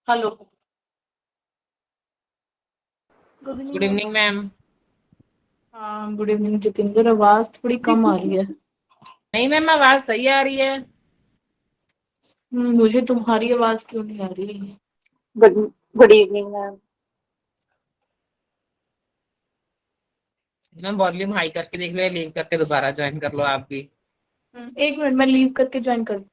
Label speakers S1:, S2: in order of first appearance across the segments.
S1: Hello. Good
S2: good
S1: evening ma'am.
S2: Evening ma'am.
S1: हाँ, good evening Jitendra. आवाज थोड़ी कम आ रही है।
S2: नहीं मैम, आवाज सही आ रही है।
S1: मुझे तुम्हारी आवाज क्यों नहीं आ रही?
S3: Good good evening ma'am.
S2: Ma'am volume high करके देख लो या लीव करके दोबारा ज्वाइन कर लो आप भी।
S1: एक मिनट, मैं लीव करके ज्वाइन कर।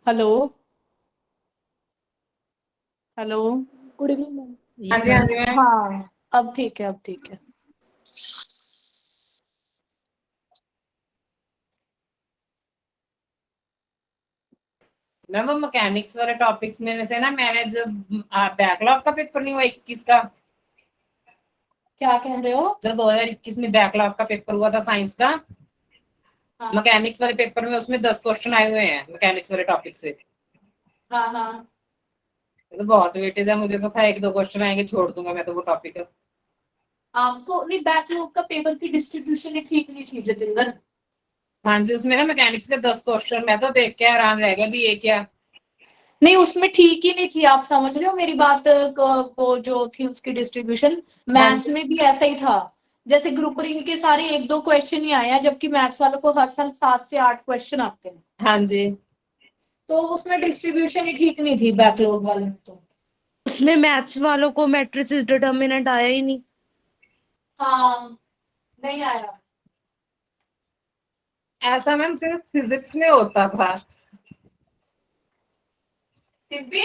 S1: Hello. Hello.
S3: Good evening ma'am.
S2: हाँ जी, हाँ जी मैम।
S1: हाँ, अब ठीक है, अब ठीक है।
S2: मैम वो मैकेनिक्स वाले टॉपिक्स में से ना, मैंने जो बैकलॉग का पेपर नहीं हुआ 21 का,
S1: क्या कह रहे हो?
S2: जो 2021 में बैकलॉग का पेपर हुआ था साइंस का,
S1: हाँ
S2: मैकेनिक्स वाले पेपर में उसमें 10 क्वेश्चन आए हुए हैं मैकेनिक्स वाले टॉपिक से।
S1: हाँ हाँ।
S2: तो बहुत वेटेज है, मुझे तो था एक दो क्वेश्चन आएंगे छोड़ दूंगा मैं तो वो टॉपिक।
S1: आपको नहीं, बैकलॉग का पेपर की डिस्ट्रीब्यूशन ही ठीक नहीं थी जितेंद्र।
S2: हाँ जी, उसमें ना मैकेनिक्स के 10 क्वेश्चन, मैं तो देख के हैरान रह गया भी ये क्या।
S1: नहीं, उसमें ठीक ही नहीं थी। आप समझ रहे हो मेरी बात? वो जो थी उसकी डिस्ट्रीब्यूशन,
S2: हाँ
S1: मैथ्स
S2: जी,
S1: में भी ऐसा ही था। जैसे ग्रुप रिंग के सारे एक दो क्वेश्चन ही आए हैं, जबकि मैथ्स वालों को हर साल 7 से 8 क्वेश्चन आते हैं।
S2: हाँ जी।
S1: तो उसमें डिस्ट्रीब्यूशन ही ठीक नहीं थी बैकलॉग वाले में तो।
S4: उसमें मैथ्स वालों को मैट्रिसेस डिटर्मिनेंट आया ही नहीं।
S1: हाँ, नहीं आया।
S2: ऐसा मैम सिर्फ फिजिक्स में होता था।
S1: सिब्बी।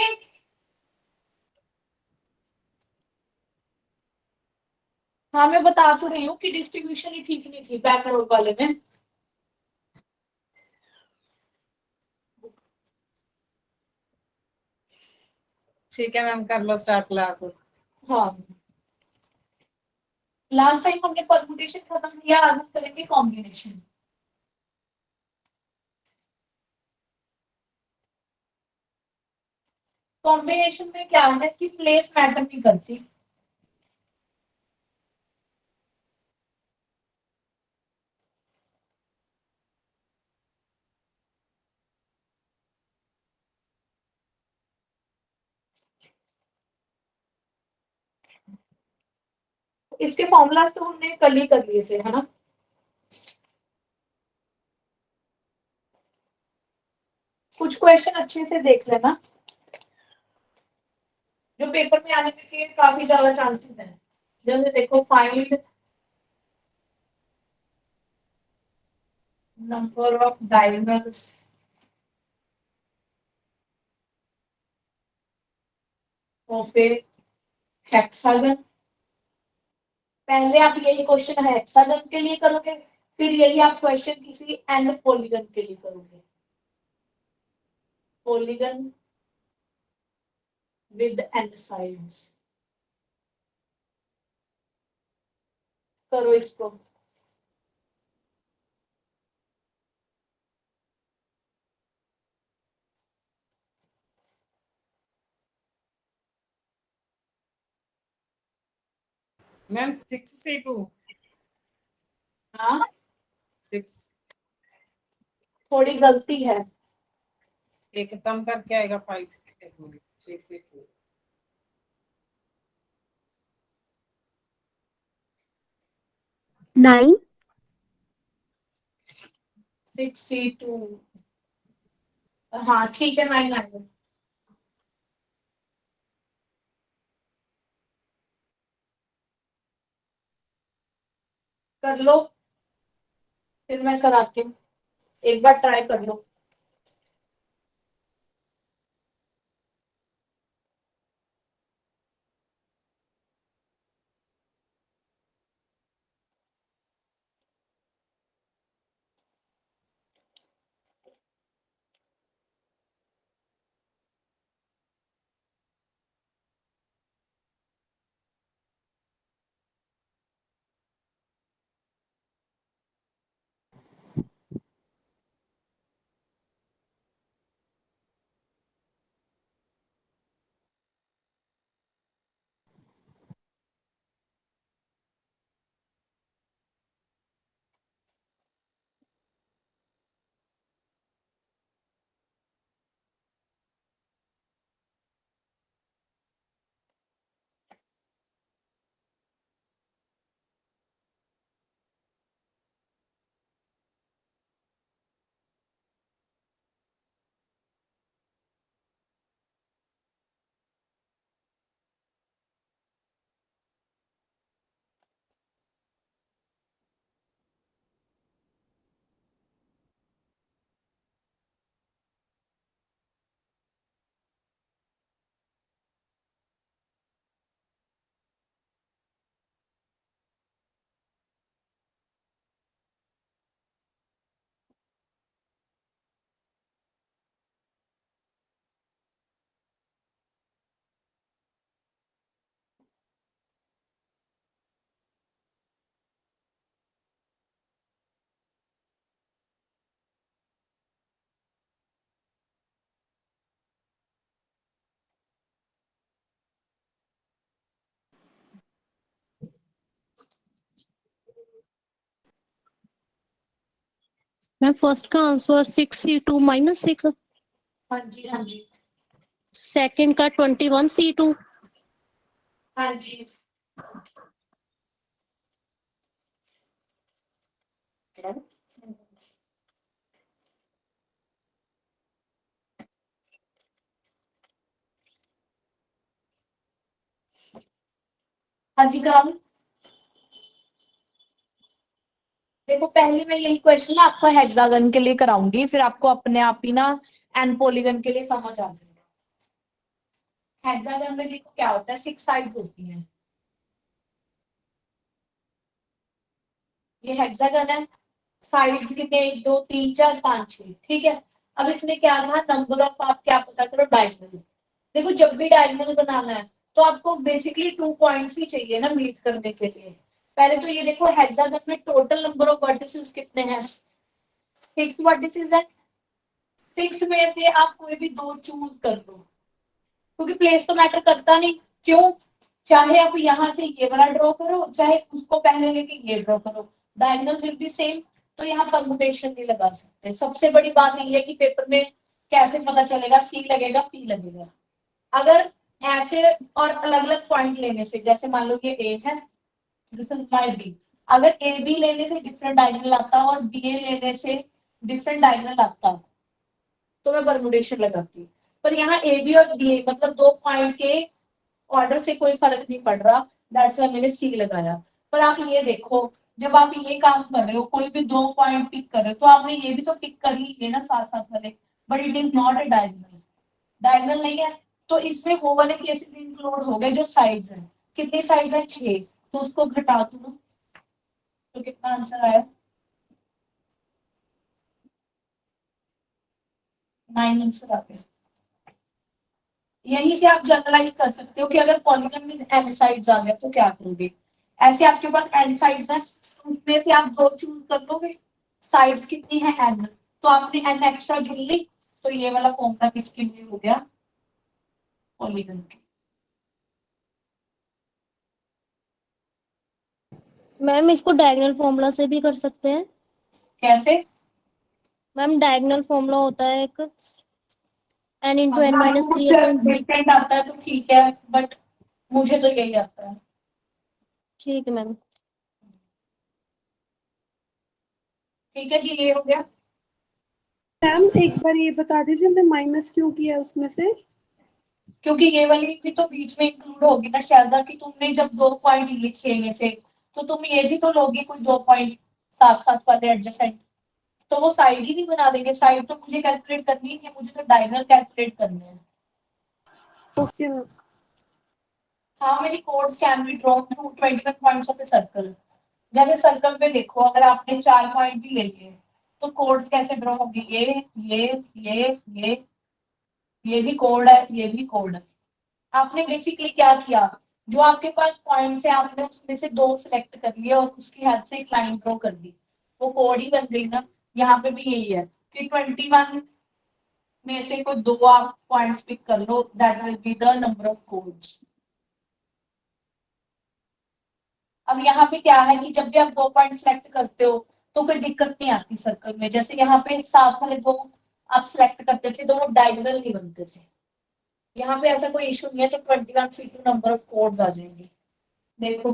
S1: हाँ, मैं बता तो रही हूँ कि डिस्ट्रीब्यूशन ही ठीक नहीं थी बैकलॉग वाले में।
S2: ठीक है मैम, कर लो स्टार्ट क्लास।
S1: हाँ, लास्ट टाइम हमने परमुटेशन खत्म किया, आज हम करेंगे कॉम्बिनेशन। कॉम्बिनेशन में क्या है कि प्लेस मैटर नहीं करती। इसके फॉर्मूलाज तो हमने कल ही कर लिए थे, है ना? कुछ क्वेश्चन अच्छे से देख लेना, जो पेपर में आने के काफी ज्यादा चांसेस हैं। जैसे देखो, find number of diagonals of A hexagon. पहले आप यही क्वेश्चन हेक्सागन के लिए करोगे, फिर यही आप क्वेश्चन किसी एंड पॉलीगन के लिए करोगे। Polygon with and sides. करो इसको।
S2: मैम 6 से 2।
S1: हाँ,
S2: 6।
S1: थोड़ी गलती है।
S2: एक कम करके आएगा 5 3 से 2।
S4: 9।
S1: 6C2। हाँ ठीक है, 9 आएगा। कर लो, फिर मैं कराती हूँ। एक बार ट्राई कर लो।
S5: मैम फर्स्ट का आंसर 6C2 -6,
S1: हाँ जी, हाँ जी,
S5: सेकंड का 21C2,
S1: हाँ जी। हाँ जी, कराऊं? देखो पहले मैं यही क्वेश्चन ना आपको हेक्सागन के लिए कराऊंगी, फिर आपको अपने आप ही ना एन पॉलीगन के लिए समझ आ जाएगा। हेक्सागन में देखो क्या होता है, 6 साइड्स होती हैं। ये हेक्सागन है, साइड्स कितने, 1 2 3 4 5 6, ठीक है। अब इसमें क्या था, नंबर ऑफ, आप क्या पता करो, डायगोनल। देखो जब भी डायगोनल बनाना है तो आपको बेसिकली 2 पॉइंट्स ही चाहिए ना मीट करने के लिए। पहले तो ये देखो हेक्सागन में टोटल नंबर ऑफ वर्टिसेस कितने हैं, 6 वर्टिसेस है। 6 में से आप कोई भी 2 चूज कर दो, क्योंकि प्लेस तो मैटर करता नहीं। क्यों? चाहे आप यहाँ से ये वाला ड्रॉ करो, चाहे उसको पहले लेके ये ड्रॉ करो, डायगोनल विल बी सेम। तो यहाँ परमुटेशन नहीं लगा सकते। सबसे बड़ी बात ये है कि पेपर में कैसे पता चलेगा, सी लगेगा पी लगेगा। अगर ऐसे और अलग अलग पॉइंट लेने से, जैसे मान लो ये ए है, दिस इज माय बी, अगर ए बी लेने से डिफरेंट डायगोनल आता और बी ए लेने से डिफरेंट डायगोनल आता तो मैं परमुटेशन लगाती हूँ। पर यहाँ ए बी और बी ए मतलब 2 पॉइंट के ऑर्डर से कोई फर्क नहीं पड़ रहा, दैट्स व्हाई मैंने सी लगाया। पर आप ये देखो, जब आप ये काम कर रहे हो, कोई भी 2 पॉइंट पिक कर रहे हो, तो आपने ये भी तो पिक कर ही लिए ना साथ साथ वाले, but it is not a diagonal. Diagonal नहीं है, तो इसमें वो वाले केसेस इंक्लूड हो गए जो साइड्स हैं। कितनी साइड्स है, 6, तो उसको घटा दो ना, तो कितना आंसर आया, 9 आंसर आ गया। यहीं से आप जनरलाइज कर सकते हो कि अगर पॉलीगन में एन साइड्स आ गया तो क्या करोगे। ऐसे आपके पास एन साइड्स हैं, तो उसमें से आप 2 चूज कर लोगे। साइड्स कितनी है, एन, तो आपने एन एक्स्ट्रा गिन ली, तो ये वाला फॉर्मूला किसके लिए हो गया, पॉलीगन के।
S6: मैम इसको डायगोनल फॉर्मूला से भी कर सकते हैं।
S1: कैसे?
S6: मैम डायगोनल फॉर्मूला होता है एक n इंटू
S1: अगर
S6: n माइनस
S1: आपको
S6: 3
S1: कुछ
S6: अपन 2।
S1: डिफरेंट आता है तो ठीक है, बट मुझे तो यही आता है।
S6: ठीक है मैम।
S1: ठीक है जी, ये हो गया।
S7: मैम एक बार ये बता दीजिए हमने माइनस क्यों किया उसमें से।
S1: क्योंकि ये वाली भी तो बीच में इंक्लूड होगी ना शायदा, कि तुमने जब 2 पॉइंट लिए 6 में से, तो तुम ये भी तो लोगे कोई 2 पॉइंट साथ साथ वाले एडजेसेंट, तो वो साइड ही नहीं बना देंगे। साइड तो मुझे कैलकुलेट करनी ही है, मुझे तो डायगोनल कैलकुलेट करने हैं।
S7: Okay ma'am.
S1: हाँ, मेरी codes can be drawn through 21 points of a circle. जैसे सर्कल पे देखो, अगर आपने 4 पॉइंट भी ले लिए तो कोड्स कैसे ड्रॉ होगी, ये भी कोड है, ये भी कोड है। आपने बेसिकली क्या किया, जो आपके पास पॉइंट्स है आपने उसमें से 2 सिलेक्ट कर लिए और उसकी हद से एक लाइन ड्रॉ कर दी, वो कोड ही बन गई ना। यहाँ पे भी यही है कि 21 में से कोई 2 आप पॉइंट्स पिक कर लो, that will be the number of codes. अब यहाँ पे क्या है कि जब भी आप 2 पॉइंट सिलेक्ट करते हो तो कोई दिक्कत नहीं आती सर्कल में। जैसे यहाँ पे साथ वाले 2 आप सिलेक्ट करते थे तो वो डायगोनल नहीं बनते थे, यहाँ पे ऐसा कोई इशू नहीं है, तो 21C2 नंबर ऑफ कोड्स आ जाएंगे। देखो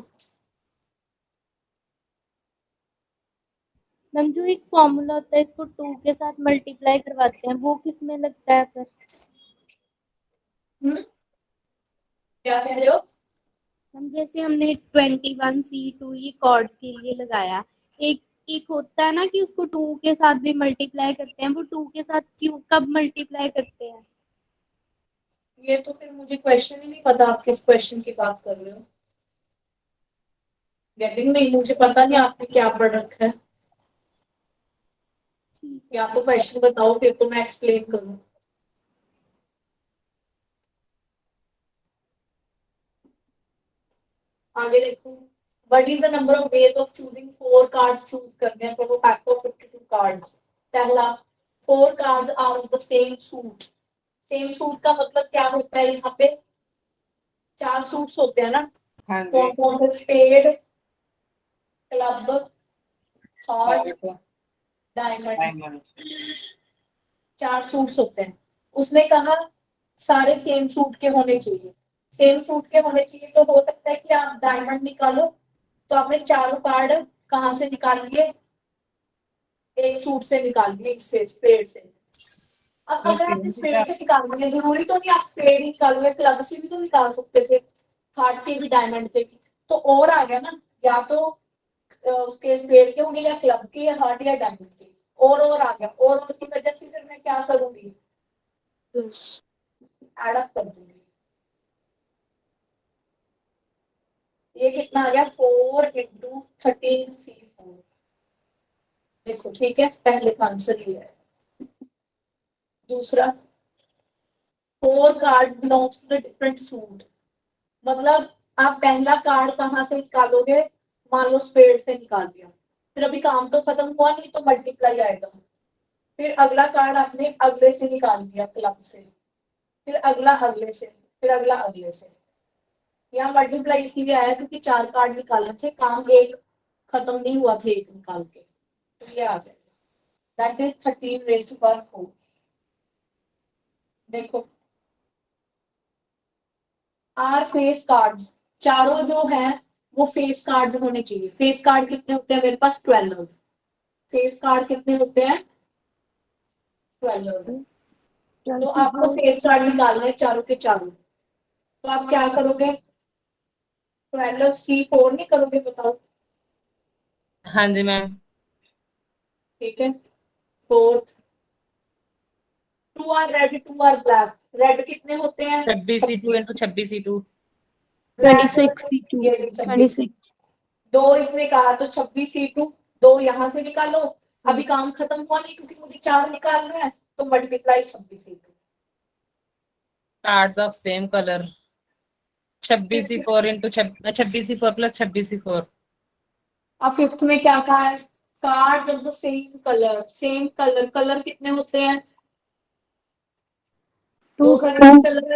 S6: मैम जो एक फॉर्मूला होता है इसको 2 के साथ मल्टीप्लाई करवाते हैं, वो किस में लगता है फिर?
S1: क्या कह रहे हो?
S6: हम जैसे हमने 21C2 ये कॉर्ड्स के लिए लगाया, एक एक होता है ना कि उसको 2 के साथ भी मल्टीप्लाई करते हैं, वो 2 के साथ क्यों कब मल्टीप्लाई करते हैं?
S1: ये तो फिर मुझे क्वेश्चन ही नहीं पता, आप किस क्वेश्चन की बात कर रहे हो। गेटिंग नहीं, मुझे पता नहीं आपने क्या पढ़ रखा है,
S6: ठीक
S1: या तो क्वेश्चन बताओ फिर तो मैं एक्सप्लेन करूँ। आगे देखो, what is the number of ways of choosing 4 cards choose करने हैं from a pack of 52 cards. पहला, 4 cards are of the same suit. Same suit का मतलब क्या होता है, यहाँ पे 4 सूट्स होते हैं ना,
S2: हाँ जी।
S1: कौन कौन से, spade, club, heart, diamond,
S2: diamond.
S1: 4 suits होते हैं। उसने कहा सारे सेम सूट के होने चाहिए, सेम सूट के होने चाहिए, तो हो सकता है कि आप डायमंड निकालो, तो आपने चारों कार्ड कहाँ से निकाल लिए, एक सूट से निकाल लिए, इससे स्पेड से। अब अगर आपने स्पेड से निकाल लिए, जरूरी तो नहीं आप स्पेड ही निकालोगे, क्लब से भी तो निकाल सकते थे, हार्ट के भी डायमंड के भी, तो और आ गया ना, या तो उसके स्पेड के होंगे, या क्लब के, या हार्ट, या डायमंड के, और आ गया, और की वजह से फिर मैं क्या करूंगी, एड अप कर दूंगी। ये कितना आ गया, 4 × 13 C4। देखो ठीक है, पहले का आंसर ये है। दूसरा, 4 card belongs to the different suit, मतलब आप पहला कार्ड कहाँ से निकालोगे, मान लो स्पेड से निकाल लिया, फिर अभी काम तो खत्म हुआ नहीं, तो मल्टीप्लाई आएगा, फिर अगला कार्ड आपने अगले से निकाल लिया, क्लब से, फिर अगला अगले से, फिर अगला अगले से। यहाँ मल्टीप्लाई इसीलिए आया क्योंकि 4 कार्ड निकालने थे, काम एक खत्म नहीं हुआ था एक निकाल के, तो ये आ गया, दैट इज 13 raised to 4। देखो, आर फेस कार्ड्स, चारों जो है वो फेस कार्ड होने चाहिए। फेस कार्ड कितने होते हैं मेरे पास, 12। फेस कार्ड कितने होते हैं, 12। तो आपको फेस कार्ड निकालना है चारों के चारों, तो आप क्या करोगे, 12C4 नहीं करोगे, बताओ।
S2: हाँ जी मैम।
S1: ठीक है, fourth, 2 are red, 2 are black, red कितने होते हैं,
S2: 26C2 × 26C2।
S5: 26 C2
S1: ये भी 26।
S5: 26
S1: 2 इसने कहा तो 26C2, 2 यहाँ से निकालो, अभी काम खत्म हुआ नहीं क्योंकि मुझे 4 निकालना है, तो multiply 26C2।
S2: Cards of same colour, 26C4 × 26C4 + 26C4।
S1: अब फिफ्थ में क्या कहा है, card of the same colour, same colour, colour कितने होते हैं, 2 कलर,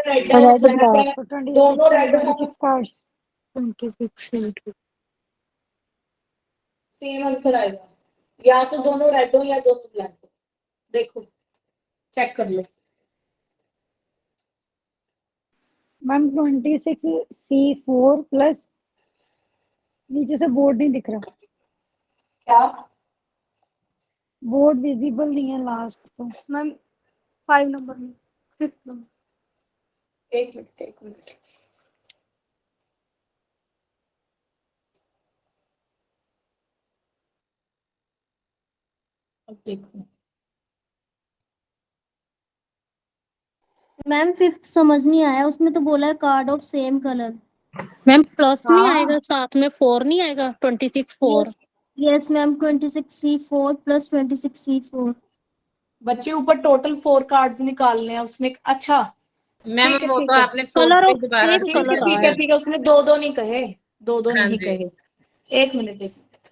S1: रेड और ब्लैक है, दोनों रेड होंगे,
S3: 26 cards. 26 into
S1: सेम आंसर आएगा, या तो दोनों रेड हो या दोनों ब्लैक हो। देखो चेक कर लो,
S3: मैम 26 C4 प्लस नीचे से बोर्ड नहीं दिख रहा,
S1: क्या,
S3: बोर्ड विजिबल नहीं है लास्ट तो।
S6: मैम 5 नंबर में, 5th नंबर।
S1: एक मिनट एक मिनट, अब देखो,
S5: मैम 5th समझ नहीं आया, उसमें तो बोला है card of same colour. Ma'am plus नहीं
S1: हाँ
S5: आएगा, साथ में 4 नहीं आएगा, 26 4।
S4: Yes ma'am 26C4 + 26C4।
S1: बच्चे ऊपर टोटल 4 कार्ड्स निकालने हैं उसने, अच्छा
S2: मैम
S1: ठीक है
S2: वो
S1: ठीक
S2: तो
S1: है,
S2: आपने
S5: कलर
S2: फोर्थ
S5: ऑफ
S2: दोबारा
S5: सेम
S2: से
S1: ठीक है
S5: कलर
S2: लिख
S1: ठीक
S5: आया।
S1: है
S2: दिया।
S1: ठीक है, उसने दो दो नहीं कहे, दो दो
S2: हाँ
S1: नहीं
S2: जी
S1: कहे, एक मिनट एक मिनट।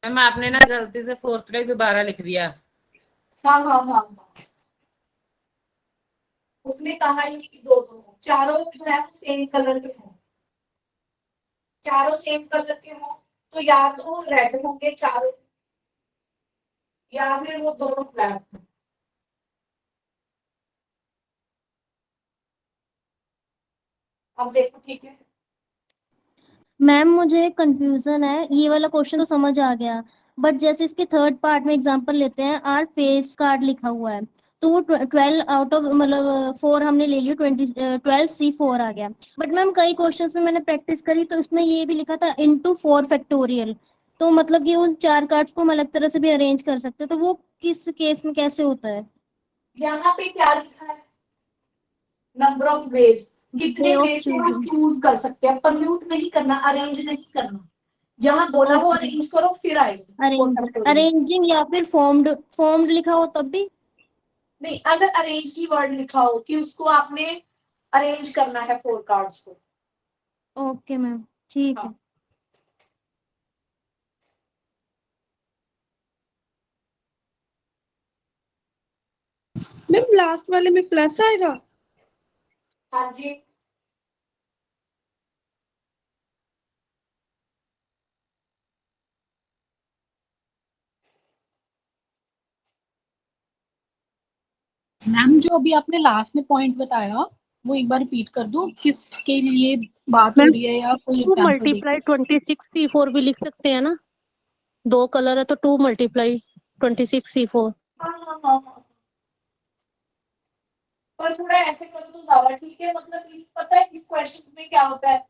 S2: मैम, आपने ना गलती से फोर्थ का ही दोबारा लिख दिया।
S1: हाँ हाँ हाँ हाँ, उसने कहा ही नहीं कि दो दो हो, चारों जो है वो सेम कलर के हों, चारों सेम कलर के हों, तो या तो रेड होंगे चारों, या फिर वो दोनों ब्लैक हों। अब देखो ठीक है,
S4: मैम मुझे कंफ्यूजन है, ये वाला क्वेश्चन तो समझ आ गया, बट जैसे इसके थर्ड पार्ट में एग्जांपल लेते हैं, आर फेस कार्ड लिखा हुआ है, तो वो 12 आउट ऑफ मतलब 4 हमने ले लिया, 12C4 आ गया। बट मैम कई क्वेश्चंस में मैंने प्रैक्टिस करी तो उसमें ये भी लिखा था इंटू 4 फैक्टोरियल, तो मतलब कि उन 4 कार्ड्स को हम अलग तरह से भी अरेंज कर सकते हैं, तो वो किस केस में कैसे होता है?
S1: यहाँ पे क्या लिखा है, नंबर ऑफ वेज,
S4: वे
S1: कितने
S4: ऑफ
S1: वेज से हम
S4: चूजिंग।
S1: चूज कर सकते हैं, परम्यूट नहीं करना, अरेंज नहीं करना, जहां बोला वो अरेंज करो फिर आएगा फोर
S4: अरेंज
S1: फैक्टोरियल।
S4: अरेंजिंग या फिर फॉर्म्ड लिखा हो तब भी?
S1: नहीं, अगर अरेंज की वर्ड लिखा हो कि उसको आपने अरेंज करना है 4 कार्ड्स को।
S4: ओके मैम, ठीक है।
S1: हाँ
S7: मैम लास्ट वाले में प्लस आएगा?
S1: हाँ जी,
S8: मैम जो अभी आपने लास्ट में पॉइंट बताया वो एक बार रिपीट कर दो, किसके लिए बात हो
S5: मैम,
S8: रही है या कोई
S5: टू
S8: एग्जांपल
S5: मल्टीप्लाई
S8: देखिए।
S5: 26C4 भी लिख सकते हैं ना, 2 कलर है तो 2 मल्टीप्लाई 26C4।
S1: हाँ हाँ हाँ हाँ, पर थोड़ा ऐसे करो तो ज्यादा ठीक है। मतलब इस पता है इस क्वेश्चन में क्या होता है,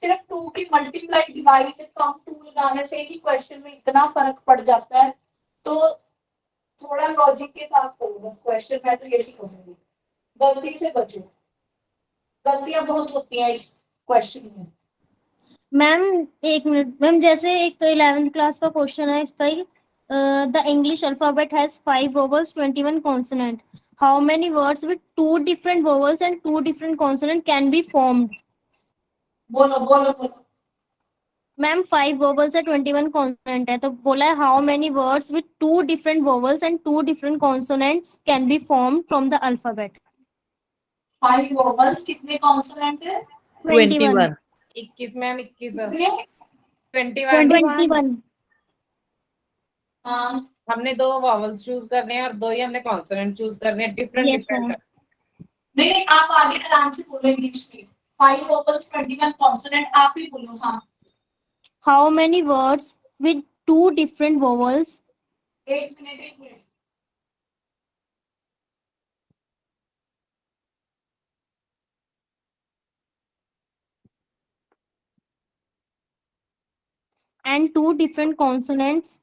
S1: सिर्फ 2 की मल्टीप्लाई डिवाइड कम 2 लगाने से ही क्वेश्चन में इतना फर्क पड़ जाता है। तो थोड़ा लॉजिक के साथ करो बस क्वेश्चन, मैं तो यही कहूंगी गलती से बचो, गलतियां बहुत होती हैं इस क्वेश्चन में।
S4: मैम एक मिनट मैम, जैसे एक 11th क्लास का क्वेश्चन है इसका ही, the English alphabet has 5 vowels 21 consonant, how many words with 2 different vowels and 2 different consonant can be formed.
S1: बोलो बोलो बोलो।
S4: मैम 5 वोवल्स है 21 कॉन्सोनेंट है, तो बोला है how many words with 2 different vowels and 2 different consonants can be formed from the alphabet.
S1: 5 vowels कितने consonant है?
S4: 21।
S2: 21 मैम, 21
S1: कितने?
S2: 21।
S4: 21।
S1: हाँ
S2: हमने 2 वॉवल्स चूज करने हैं और 2 ही हमने कॉन्सोनेंट चूज करने हैं, डिफरेंट
S4: Yes, ma'am.
S2: डिफरेंट।
S1: नहीं, आप आगे आराम से बोलो इंग्लिश में। 5 वोवल्स 21 कॉन्सोनेंट, आप ही बोलो। हाँ
S4: How many words with 2 different vowels
S1: एक minute.
S4: and 2 different consonants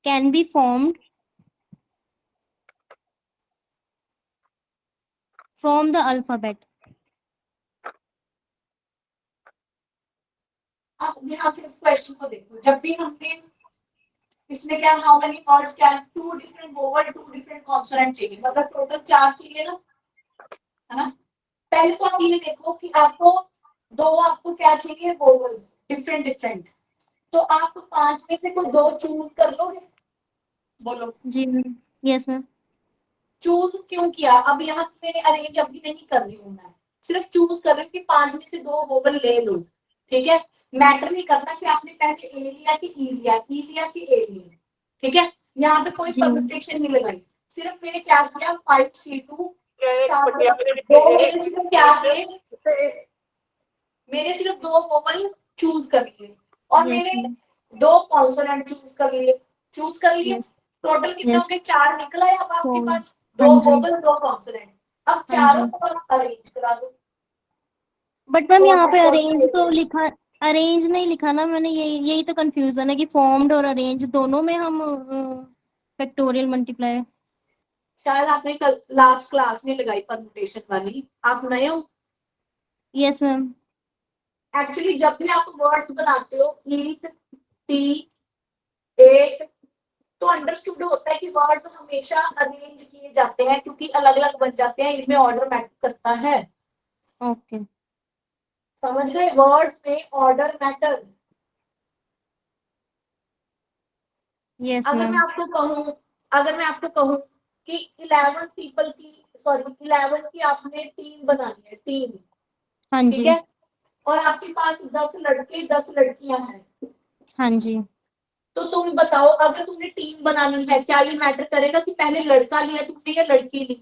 S4: can be formed from the alphabet?
S1: आप ध्यान से इस क्वेश्चन को देखो, जब भी हमने इसमें क्या हाउ मेनी वर्ड्स क्या 2 डिफरेंट वोवल 2 डिफरेंट कॉन्सोनेंट चाहिए, मतलब टोटल 4 चाहिए ना, है ना। पहले तो आप ये देखो कि आपको क्या चाहिए वोवल्स डिफरेंट डिफरेंट, तो आप 5 में से कोई 2 चूज कर लोगे। बोलो
S4: जी मैम। Yes ma'am.
S1: चूज क्यों किया? अब यहाँ पे मैंने अरेंज अभी नहीं कर रही हूँ, मैं सिर्फ चूज कर रही हूँ कि 5 में से 2 वोवल ले लो, ठीक है। मैटर नहीं करता कि आपने पहले ए लिया कि ई लिया, ई लिया कि ए लिया, ठीक है। यहाँ पे कोई
S4: जी।
S1: परमुटेशन नहीं लगाई, सिर्फ मैंने क्या किया 5C2 मैंने सिर्फ 2 वोवल चूज कर लिए और
S4: Yes,
S1: मैंने
S4: ma'am.
S1: 2 कॉन्सोनेंट चूज कर लिए।
S4: Yes.
S1: टोटल कितने
S4: Yes.
S1: हो गए? 4 निकला है अब आपके
S4: 4.
S1: पास,
S4: हाँ
S1: 2
S4: जी।
S1: Vowel 2 consonant. अब
S4: हाँ
S1: चारों
S4: जी।
S1: को आप अरेंज करा दो।
S4: बट मैम यहाँ पे
S1: Format
S4: अरेंज तो
S1: कैसे?
S4: लिखा, अरेंज नहीं लिखा ना मैंने, यही तो कंफ्यूजन है कि फॉर्म्ड और अरेंज दोनों में हम फैक्टोरियल मल्टीप्लाई।
S1: शायद आपने कल लास्ट क्लास में लगाई परमुटेशन वाली, आप नए हो।
S4: Yes ma'am.
S1: एक्चुअली जब भी आप वर्ड्स बनाते हो ईट टी 8, तो अंडरस्टूड होता है कि वर्ड्स हमेशा अरेंज किए जाते हैं क्योंकि अलग अलग बन जाते हैं, इनमें ऑर्डर मैटर करता है।
S4: ओके।
S1: समझ गए? वर्ड्स में ऑर्डर मैटर।
S4: यस
S1: अगर
S4: मैम।
S1: मैं आपको कहूं कि 11 पीपल की 11 की आपने टीम बनानी है, टीम,
S4: हाँ
S1: ठीक
S4: जी।
S1: है, और आपके पास 10 लड़के 10 लड़कियां हैं,
S4: हाँ जी।
S1: तो तुम बताओ अगर तुमने टीम बनानी है क्या ये मैटर करेगा कि पहले लड़का लिया तुमने या लड़की ली?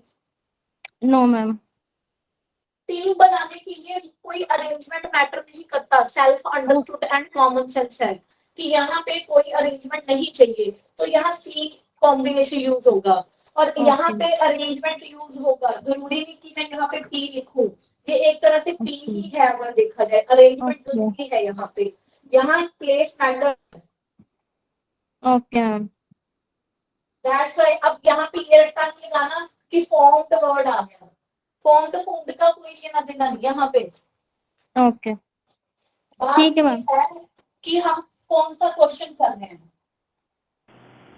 S4: No ma'am.
S1: टीम बनाने के लिए कोई अरेंजमेंट मैटर नहीं करता, self understood and common sense है कि यहाँ पे कोई अरेंजमेंट नहीं चाहिए, तो यहाँ सी कॉम्बिनेशन यूज होगा और यहाँ पे अरेंजमेंट यूज होगा। जरूरी नहीं कि मैं यहाँ पे पी लिखूं, ये एक तरह से पी ही है अगर देखा जाए, अरेंजमेंट जरूरी है यहाँ पे, यहाँ place matter.
S4: Okay ma'am.
S1: That's why अब यहाँ पे ये रट्टा नहीं लगाना कि फॉर्म्ड वर्ड आ गया, फॉर्म्ड फूड का कोई लेना देना नहीं यहाँ पे।
S4: ओके
S1: बात
S4: ठीक है
S1: ये
S4: मैम।
S1: है कि हम कौन सा क्वेश्चन कर रहे हैं।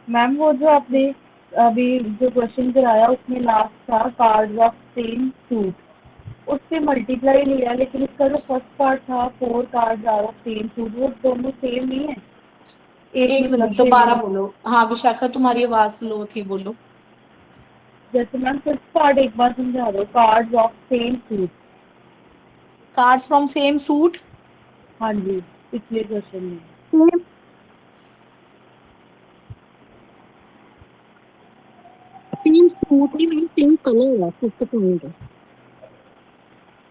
S8: मैम वो जो आपने अभी जो क्वेश्चन कराया उसमें लास्ट था कार्ड्स ऑफ सेम सूट, उससे मल्टीप्लाई लिया, लेकिन उसका जो फर्स्ट पार्ट था 4 cards are of same suit, वो दोनों सेम नहीं है, एक में
S1: मिनट
S8: पूछे
S1: दोबारा
S8: हुए।
S1: बोलो। हाँ विशाखा तुम्हारी आवाज स्लो थी, बोलो।
S8: जैसे मैम फर्स्ट पार्ट एक बार समझा दो, cards of same suit.
S1: Cards from same suit.
S8: हाँ जी, पिछले क्वेश्चन में।
S5: सेम सूट ही नहीं, सेम कलर है, फिफ्थ पॉइंट है।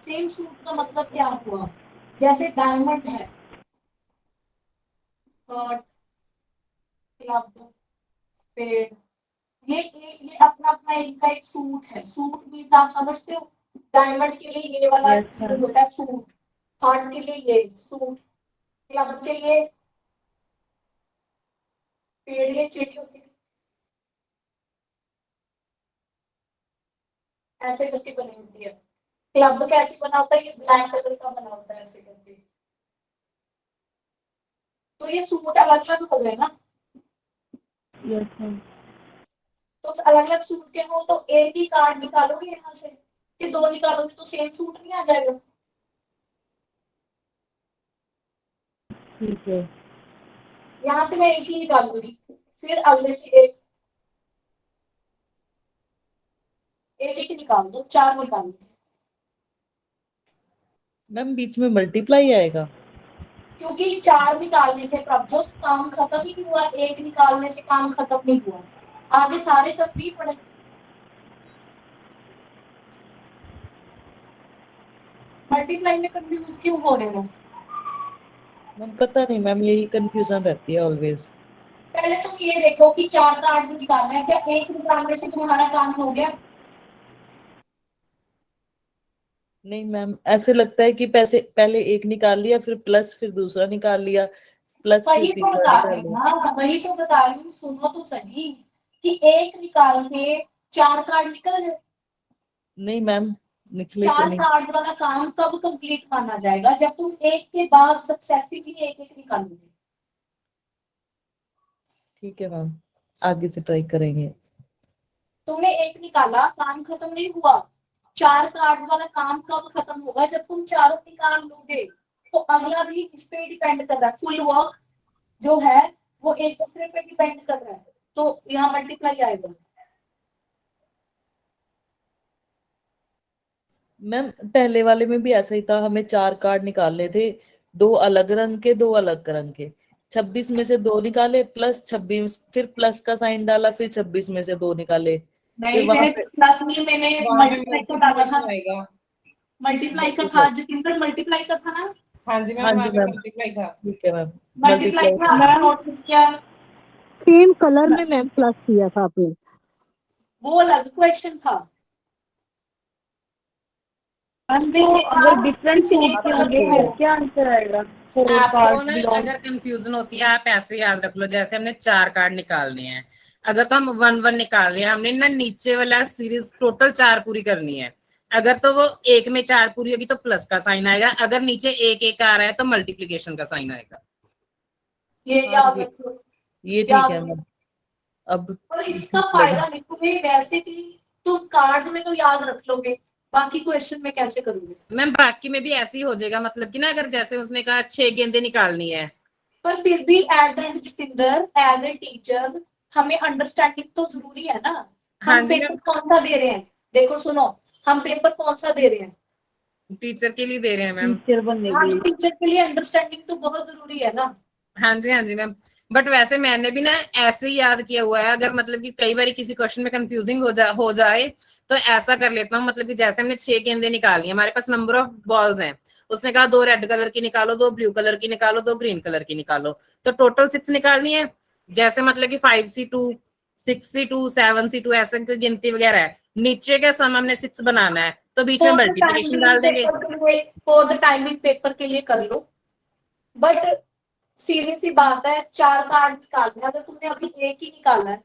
S1: सेम सूट का मतलब क्या हुआ? जैसे डायमंड है, क्लब, स्पेड, ये अपना अपना इनका एक सूट है। सूट भी आप समझते हो, डायमंड के लिए ये वाला
S8: Yes, ma'am.
S1: होता है सूट, हार्ट के लिए ये सूट, क्लब के लिए पेड़, ये चिड़ी होती है, ऐसे करके बनी होती है। क्लब कैसे बना होता है? ये ब्लैक कलर का बना होता है ऐसे करके। तो ये सूट अलग अलग हो गए ना,
S8: Yes, ma'am.
S1: तो अलग अलग सूट के हो तो एक ही कार्ड निकालोगे यहाँ से, कि दो निकालोगे तो सेम सूट नहीं आ जाएगा?
S8: ठीक है।
S1: यहाँ से मैं एक ही निकालूंगी, फिर अगले से एक एक निकाल दो, चार निकाल दो,
S9: मैम बीच में मल्टीप्लाई आएगा।
S1: क्योंकि चार निकालने थे प्रभजोत, काम खत्म ही नहीं हुआ, एक निकालने से काम खत्म नहीं हुआ, आगे सारे करने पड़े। मल्टीप्लाई में कंफ्यूज क्यों हो रहे हो?
S9: मैम पता नहीं मैम, यही कंफ्यूजन रहती है ऑलवेज।
S1: पहले तुम ये देखो कि चार कार्ड निकालना है, क्या एक निकालने से तुम्हारा काम हो गया?
S9: नहीं मैम, ऐसे लगता है कि पैसे पहले एक निकाल लिया, फिर प्लस, फिर दूसरा निकाल लिया, प्लस फिर
S1: वही तो
S9: तीसरा
S1: बता
S9: निकाल
S1: रही
S9: लिया।
S1: हूँ ना, वही तो बता रही हूँ, सुनो तो सही, कि एक निकाल के चार कार्ड निकल गए।
S9: नहीं मैम, निकले तो
S1: चार
S9: नहीं।
S1: कार्ड वाला काम कब कंप्लीट माना जाएगा? जब तुम एक के बाद सक्सेसिवली एक एक निकालोगे।
S9: ठीक है मैम, आगे से ट्राई करेंगे।
S1: तुमने एक निकाला, काम खत्म नहीं हुआ, चार कार्ड वाला काम कब खत्म होगा? जब तुम चारों निकाल लोगे। तो अगला भी इस पे डिपेंड कर रहा है, फुल वर्क जो है वो एक दूसरे पे डिपेंड कर रहा है, तो यहाँ मल्टीप्लाई आएगा।
S9: मैम पहले वाले में भी ऐसा ही था, हमें चार कार्ड निकालने थे, दो अलग रंग के, दो अलग रंग के। 26 में से दो निकाले, प्लस 26, फिर प्लस का साइन डाला, फिर 26 में से दो निकाले, फिर
S1: नहीं,
S9: वहां
S1: मैंने
S9: पे
S1: प्लस नहीं, मैंने
S2: वहां पे
S1: मल्टीप्लाई का डाला था।
S2: मल्टीप्लिकेशन आएगा।
S1: मल्टीप्लाई का था, जितेंद्र मल्टीप्लाई का था ना?
S2: हाँ जी मैम,
S9: हाँ
S2: वहां
S9: जी
S2: पे
S9: मैम,
S2: मल्टीप्लाई था।
S9: ठीक है मैम।
S1: मल्टीप्लाई
S9: मल्टीप्लाई
S1: का
S8: मैम
S1: नोट किया,
S5: सेम कलर में मैम प्लस किया था आपने।
S1: वो अलग क्वेश्चन था।
S8: मैम
S1: उसमें
S8: तो
S1: ये था
S8: अगर डिफरेंट
S1: कि
S8: सूट के होंगे
S1: सिलेक्ट
S8: फिर
S1: करो।
S8: क्या आंसर आएगा? फोर
S2: आपको
S8: कार्ड
S2: ना
S8: बिलोंग।
S2: अगर कंफ्यूजन होती है, आप ऐसे याद रख लो, जैसे हमने चार कार्ड निकालने हैं, अगर तो हम वन वन निकाल रहे हैं, हमने ना नीचे वाला सीरीज टोटल चार पूरी करनी है। अगर तो वो एक में चार पूरी होगी तो प्लस का साइन आएगा, अगर नीचे एक एक आ रहा है तो मल्टीप्लीकेशन का साइन आएगा।
S1: ये
S9: हाँ,
S1: याद रखो,
S9: ये ठीक
S1: याद
S9: है
S1: रखो।
S9: मैम। अब
S1: और इसका
S9: ठीक लगा।
S1: फायदा नहीं, तुम्हें वैसे भी तुम कार्ड में तो याद रख लोगे, बाकी क्वेश्चन में कैसे करोगे?
S2: मैम बाकी में भी ऐसे ही हो जाएगा, मतलब कि ना अगर जैसे उसने कहा 6 गेंदें निकालनी है।
S1: पर फिर भी at the end Jitendra, as a teacher हमें अंडरस्टैंडिंग तो जरूरी है ना।
S2: हाँ
S1: हम
S2: जी
S1: पेपर
S2: मैम,
S1: कौन सा दे रहे हैं? देखो सुनो, हम पेपर कौन सा दे रहे हैं?
S2: टीचर के लिए दे रहे हैं मैम।
S8: टीचर बनने
S1: हाँ,
S8: के
S1: तो
S8: लिए।
S1: टीचर के लिए अंडरस्टैंडिंग तो बहुत जरूरी है ना।
S2: हाँ जी मैम। बट वैसे मैंने भी ना ऐसे ही याद किया हुआ है, अगर मतलब कि कई बार किसी क्वेश्चन में कंफ्यूजिंग हो जाए तो ऐसा कर लेता हूँ, मतलब कि जैसे हमने 6 गेंदें निकाली, हमारे पास नंबर ऑफ बॉल्स हैं, उसने कहा 2 रेड कलर की निकालो, 2 ब्लू कलर की निकालो, 2 ग्रीन कलर की निकालो, तो टोटल 6 निकालनी है। जैसे मतलब कि 5C2, 6C2, 7C2 ऐसे कोई गिनती वगैरह है, नीचे का सम हमने 6 बनाना है, तो बीच में
S1: फॉर द
S2: मल्टीप्लिकेशन
S1: टाइमिंग
S2: डाल देंगे।
S1: पेपर के लिए, फॉर द टाइमिंग पेपर के लिए कर लो। बट सीधी सी बात है, चार कार्ड निकालने हैं, अगर तुमने अभी एक ही निकाला है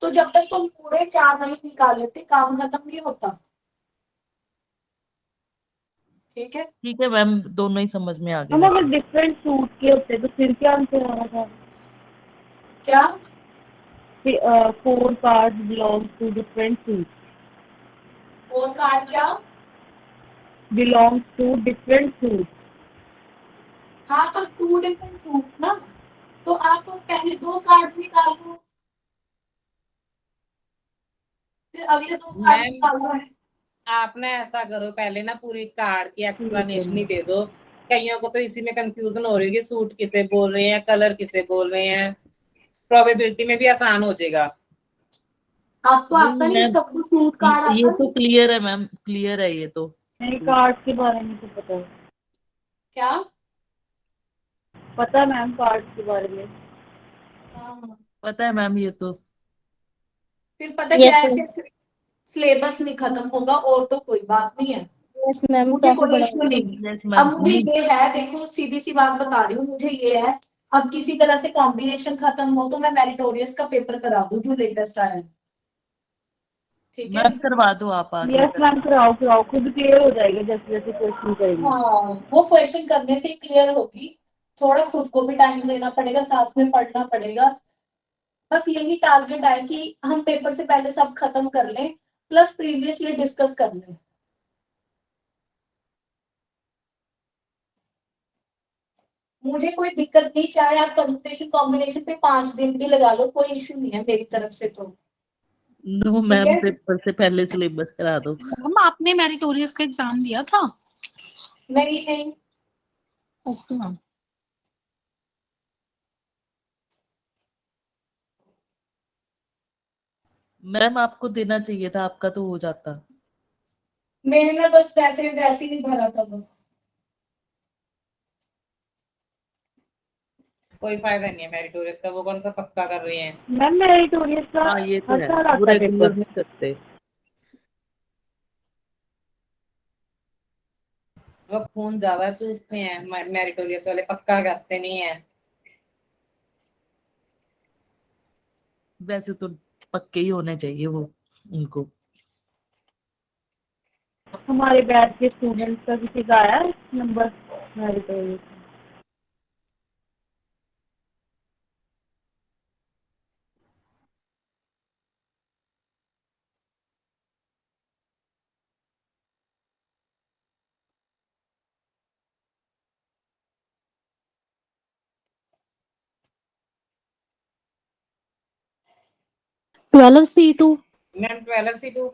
S1: तो जब तक तुम पूरे चार नहीं निकाल लेते काम खत्म नहीं होता। ठीक है,
S9: ठीक है मैम, दोनों ही समझ में आ गए
S8: हम अगर
S9: वैसे।
S8: डिफरेंट सूट के होते तो फिर क्या आंसर आना था?
S1: क्या?
S8: 4 card belong to different suit.
S1: और कार्ड क्या?
S8: Belongs to different suit.
S1: हाँ, तो टू डिफरेंट ग्रुप ना, तो आप पहले दो कार्ड निकालो, फिर अगले दो कार्ड
S2: मैम
S1: निकालो है।
S2: आप ना ऐसा करो, पहले ना पूरी कार्ड की
S8: ठीक है
S2: एक्सप्लेनेशन ही
S8: मैम।
S2: दे दो, कईयों को तो इसी में कंफ्यूजन हो रही है कि सूट किसे बोल रहे हैं, कलर किसे बोल रहे हैं। प्रोबेबिलिटी में भी आसान हो जाएगा।
S1: आपको आता
S9: नहीं
S1: नहीं,
S9: मैम,
S1: सबको सूट कार्ड
S9: ये
S1: आता
S9: तो
S1: नहीं?
S9: क्लियर है मैम, क्लियर है ये तो।
S8: नहीं, कार्ड के बारे में तो
S1: क्या?
S8: पता है मैम, कार्ड के बारे में।
S1: हाँ,
S9: पता है मैम ये तो।
S1: फिर पता क्या
S4: यस
S1: है,
S4: मैम,
S1: ऐसे सिलेबस नहीं खत्म होगा और तो कोई बात नहीं है,
S4: यस मैम,
S1: मुझे
S4: काफी
S1: कोई
S4: बड़ा
S1: इश्यू नहीं।
S9: यस
S1: अब
S9: मैम।
S1: मुझे ये है, देखो सीधी सी बात बता रही हूँ, मुझे ये है, अब किसी तरह से कॉम्बिनेशन खत्म हो तो मैं मेरिटोरियस का पेपर करा दूं जो लेटेस्ट आया है, ठीक है?
S9: मैम करवा दो आप आगे
S8: यस मैम, कराओ कराओ, खुद क्लियर हो जाएगा जैसे जैसे क्वेश्चन करेंगे।
S1: हाँ, वो क्वेश्चन करने से क्लियर होगी। थोड़ा खुद को भी टाइम देना पड़ेगा, साथ में पढ़ना पड़ेगा। बस यही टारगेट है कि हम पेपर से पहले सब खत्म कर लें, प्लस प्रीवियसली डिस्कस कर लें। मुझे कोई दिक्कत नहीं, चाहे आप परमुटेशन कॉम्बिनेशन पे 5 दिन भी लगा लो, कोई इशू नहीं है मेरी तरफ से तो।
S9: नो
S1: ठीक
S9: मैम,
S1: है,
S9: पेपर से पहले सिलेबस करा दो।
S10: मैम आपने मेरिटोरियस का एग्जाम दिया था?
S1: नहीं नहीं,
S10: ओके मैम।
S9: मैम आपको देना चाहिए था, आपका तो हो जाता।
S1: मैंने ना बस वैसे वैसे ही नहीं भरा था वो।
S2: कोई फायदा नहीं है मेरिटोरियस का, वो कौन सा पक्का कर रहे हैं।
S8: मैम मेरिटोरियस का
S9: हाँ ये तो
S8: हर
S9: है,
S8: साल
S9: वो
S8: आता है
S9: रेगुलर
S8: पेपर।
S9: नहीं करते।
S2: वो खून ज्यादा चूसते हैं मेरिटोरियस वाले, पक्का करते नहीं है।
S9: वैसे तो पक्के ही होने चाहिए वो उनको।
S8: हमारे बैच के स्टूडेंट्स का किसी का आया है number meritorious?
S5: 12C2।
S2: Ma'am 12C2।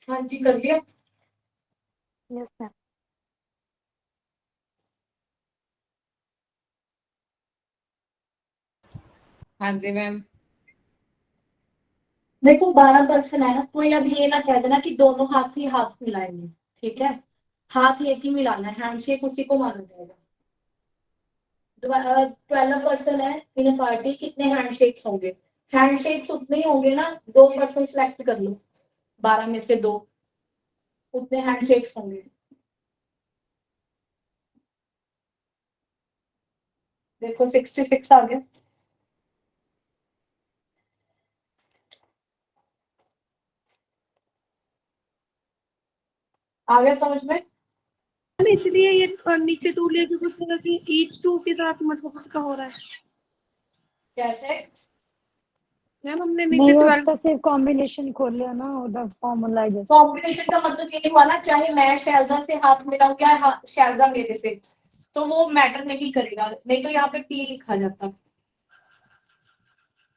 S1: हाँ जी, कर लिया।
S4: Yes ma'am.
S2: हाँ जी मैम।
S1: देखो 12% है ना, कोई अब ये ना कह देना कि दोनों हाथ से ही हाथ मिलाएंगे, ठीक है? हाथ एक ही मिलाना है, हैंडशेक उसी को माना जाएगा। 12% है इन पार्टी, कितने हैंडशेक्स होंगे? हैंडशेक्स उतने ही होंगे ना, 2% सिलेक्ट कर लो, 12 में से 2, उतने हैंडशेक्स होंगे। देखो 66 आ गया। आ गया समझ में?
S7: मैम इसलिए ये नीचे टू लिया क्योंकि उसने कहा कि ईच टू के साथ मतलब उसका हो रहा है।
S1: कैसे?
S7: मैम हमने नीचे
S3: नहीं, वो
S7: 12।
S3: तो सिर्फ कॉम्बिनेशन खोल लिया ना, उधर फॉर्मूला है जैसे।
S1: कॉम्बिनेशन का मतलब ये नहीं हुआ ना, चाहे मैं शैलजा से हाथ मिलाऊं या शैलजा मेरे से, तो वो मैटर नहीं करेगा, नहीं तो यहाँ पे पी लिखा जाता।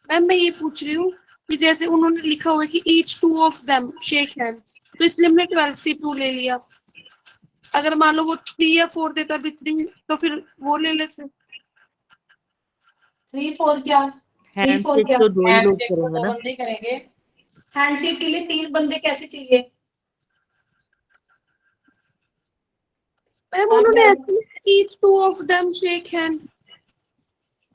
S7: मैम मैं ये पूछ रही हूँ कि जैसे उन्होंने लिखा हुआ है कि each two of them shake hand, तो इसलिए हमने 12C2 ले लिया। अगर मान लो वो 3 या 4 देता भी 3, तो फिर वो ले लेते।
S1: 3-4 क्या? 3-4
S9: हैंडशेक
S1: क्या?
S9: तो दो ही लोग
S2: हैंडशेक तो
S9: करेंगे
S2: 2
S9: ना।
S2: बंदे ही करेंगे।
S1: हैंडशेक के लिए 3 बंदे कैसे चाहिए?
S7: मैम
S1: हाँ,
S7: उन्होंने
S1: क्या?
S7: ऐसे each two of them shake hand.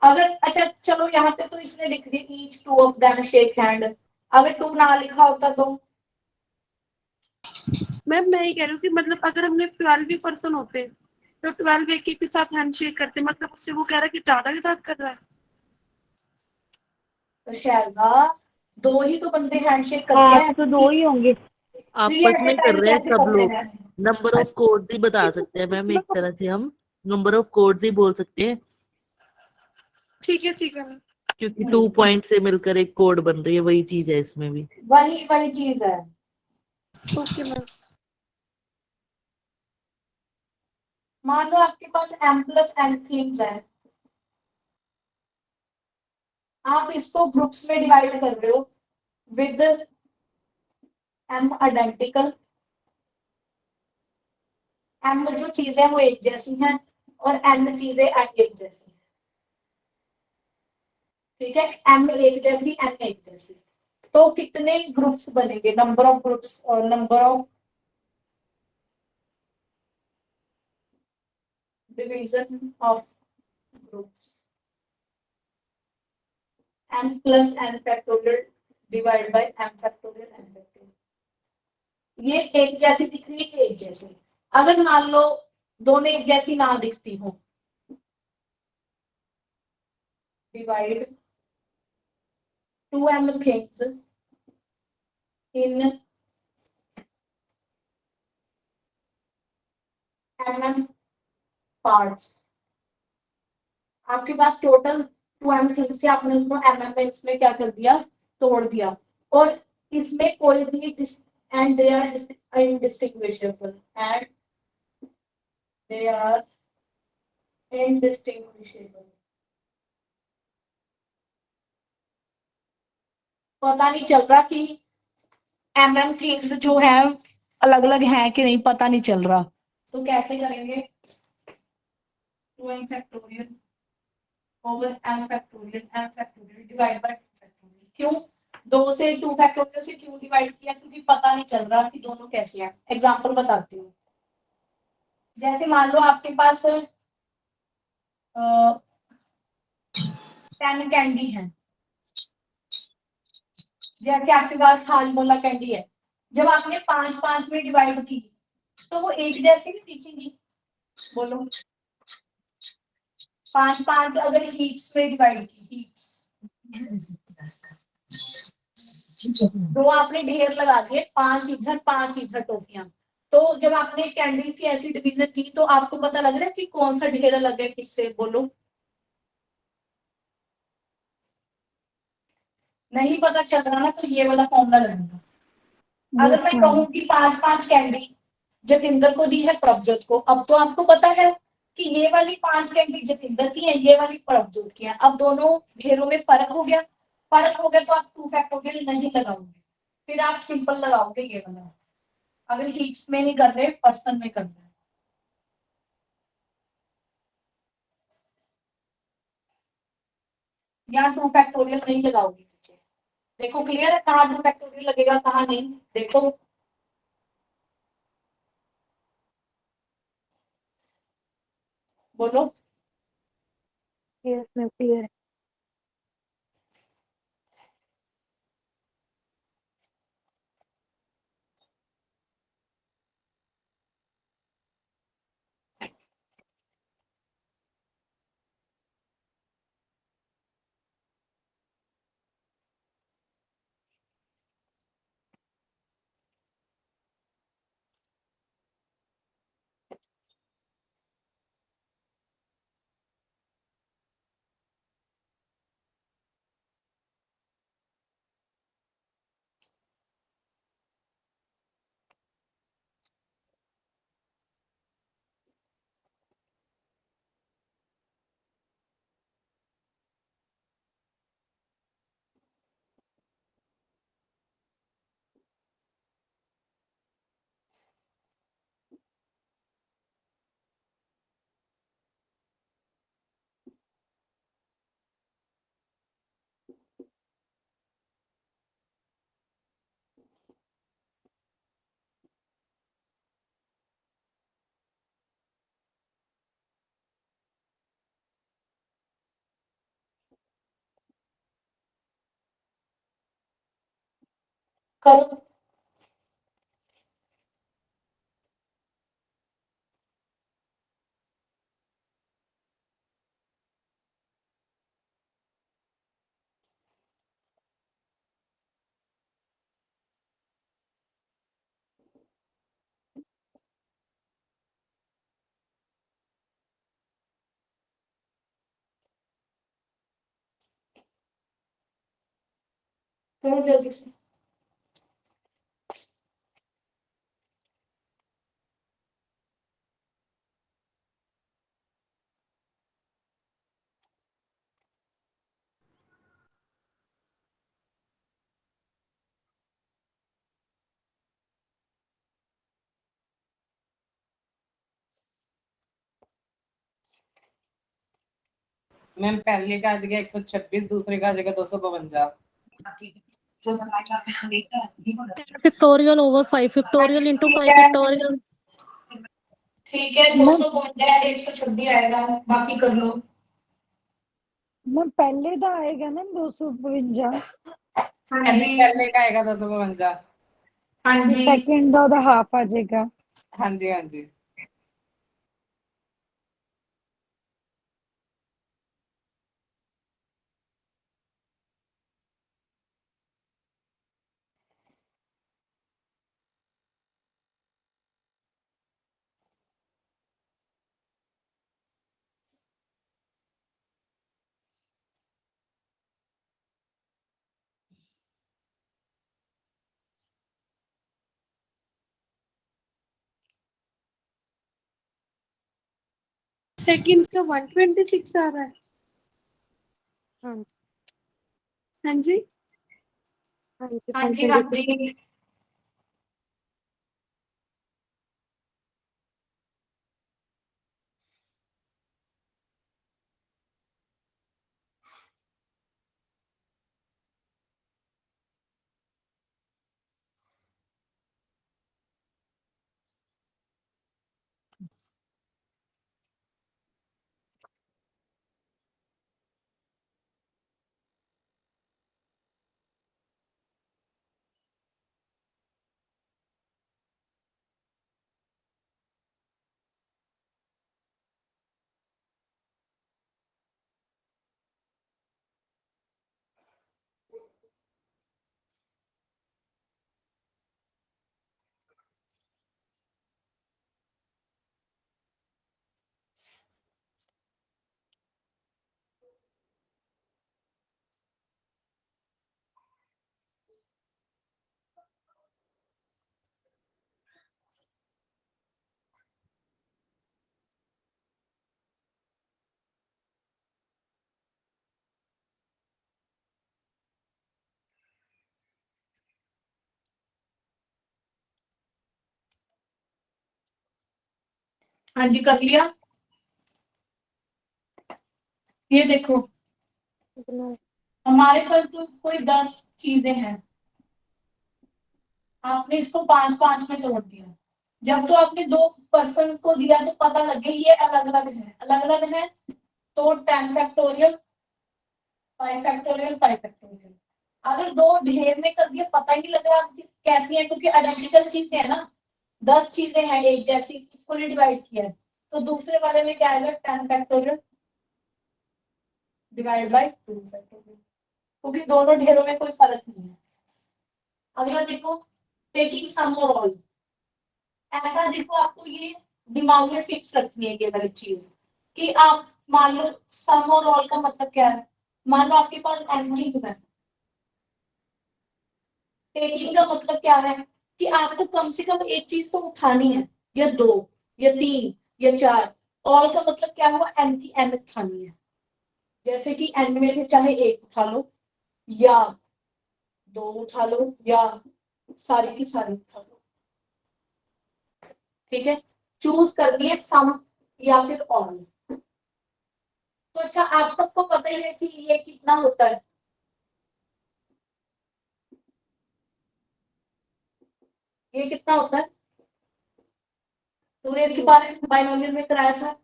S1: अगर अच्छा चलो यहाँ पे तो इसने लिख दिया each two of them shake hand, अगर टू ना लिखा होता तो?
S7: मैम मैं ये कह रही हूँ कि मतलब अगर हमने 12 ही पर्सन होते तो 12 एक के साथ हैंडशेक करते, मतलब उससे वो कह रहा है कि ज्यादा के साथ कर रहा है।
S1: तो शहजा दो ही तो बंदे हैंडशेक करते
S8: हाँ
S1: हैं,
S8: तो दो ही होंगे।
S1: थ्री
S9: आपस
S1: एट
S9: में
S1: ए
S9: कर
S1: टाइम
S9: रहे हैं
S1: कैसे
S9: सब
S1: करते
S9: लोग।
S1: हैं?
S9: नंबर ऑफ कोड्स ही बता सकते हैं मैम, एक तरह से हम नंबर ऑफ कोड्स ही बोल सकते हैं,
S7: ठीक है मैम।
S9: क्योंकि 2 पॉइंट से मिलकर एक कोड बन रही है, वही चीज है इसमें भी।
S1: वही वही चीज है।
S7: Okay ma'am.
S1: मान लो आपके पास m+n थीम्स है, आप इसको ग्रुप्स में डिवाइड कर रहे हो विद m आइडेंटिकल, m जो चीजें हैं वो एक जैसी हैं और n चीजें एक जैसी हैं। ठीक है, m एक जैसी n एक जैसी, तो कितने ग्रुप्स बनेंगे? नंबर ऑफ ग्रुप्स और number of division of groups, m+n factorial divide by m factorial n factorial. ये एक जैसी दिख रही है, एक जैसी। अगर मान लो दोनों एक जैसी ना दिखती हो, divide 2m things in mm parts. आपके पास टोटल 2m थिंग्स से आपने उसको mm में क्या कर दिया? तोड़ दिया। और इसमें कोई भी and they are indistinguishable, and they are indistinguishable. पता नहीं चल रहा कि थिंग्स जो है अलग अलग हैं कि नहीं, पता नहीं चल रहा। तो कैसे करेंगे? 2m factorial over m factorial divide by 2 factorial. क्यों 2 से 2 फैक्टोरियल से क्यों डिवाइड किया? क्योंकि पता नहीं चल रहा कि दोनों कैसे हैं। एग्जांपल बताती हूँ। जैसे मान लो आपके पास 10 कैंडी है, जैसे आपके पास हाजमोला कैंडी है, जब आपने 5-5 में डिवाइड की तो वो एक जैसी भी दिखेंगी? बोलो। 5-5 अगर हीप्स में डिवाइड की, हीप्स, दो आपने ढेर लगा दिए, 5 इधर 5 इधर टॉफियां, तो जब आपने कैंडीज की ऐसी डिवीजन की तो आपको पता लग रहा है कि कौन सा ढेर अलग है किससे? बोलो। नहीं पता चल रहा ना, तो ये वाला फॉर्मूला लगेगा। अगर मैं कहूँ कि 5-5 कैंडी जतिंदर को दी है प्रभजोत को, अब तो आपको पता है कि ये वाली 5 कैंडी जतिंदर की है, ये वाली प्रभजोत की है। अब दोनों ढेरों में फर्क हो गया, फर्क हो गया तो आप 2 फैक्टोरियल नहीं लगाओगे, फिर आप सिंपल लगाओगे ये वाला। अगर हीट्स में नहीं कर रहे, पर्सन में कर रहे हैं। यहाँ 2 फैक्टोरियल नहीं लगाओगे नीचे। देखो क्लियर है कहाँ 2 फैक्टोरियल लगेगा कहाँ नहीं? देखो बोलो।
S3: Yes ma'am clear.
S1: करो। तो जल्दी से।
S2: मैम पहले का आ जाएगा 126, दूसरे का आ जाएगा 252।
S5: Factorial over 5 factorial into 5 factorial.
S1: ठीक है, 252 126 आएगा, बाकी कर लो।
S3: मैम पहले तो आएगा ना 252,
S1: हाँ जी,
S2: पहले का आएगा 252।
S1: हाँ जी,
S3: सेकंड और हाफ आ जाएगा।
S2: हाँ जी, हाँ जी।
S7: सेकंड का 126 आ रहा है।
S5: हाँ
S7: हाँ जी,
S5: हाँ जी,
S1: हाँ जी, हाँ जी। हाँ जी, कर लिया। ये देखो, हमारे पास तो कोई 10 चीजें हैं, आपने इसको 5-5 में तोड़ दिया। जब तो आपने 2 पर्सन को दिया तो पता लगे ये अलग अलग है, अलग अलग है, तो 10 फैक्टोरियल 5 फैक्टोरियल 5 फैक्टोरियल। अगर 2 ढेर में कर दिया पता ही नहीं लग रहा कि कैसी है, क्योंकि आइडेंटिकल चीजें है ना, 10 चीजें हैं एक जैसी, इक्वली डिवाइड किया है, तो दूसरे वाले में क्या आएगा 10 फैक्टोरियल डिवाइड बाय 2 फैक्टोरियल, क्योंकि दोनों ढेरों में कोई फर्क नहीं है। अगला देखो, टेकिंग सम और ऑल। ऐसा देखो, आपको ये दिमाग में फिक्स रखनी है ये वाली चीज, कि आप मान लो सम और ऑल का मतलब क्या है। मान लो आपके पास n थिंग्स है, टेकिंग का मतलब क्या है कि आपको कम से कम एक चीज तो उठानी है, या 2 या 3 या 4। ऑल का मतलब क्या हुआ, n की n उठानी है, जैसे कि n में से चाहे 1 उठा लो, या 2 उठा लो, या सारी की सारी उठा लो। ठीक है, चूज करनी है सम या फिर ऑल। तो अच्छा, आप सबको पता ही है कि ये कितना होता है, ये कितना होता है, पूरे इसके बारे में बायोलॉजी में कराया था।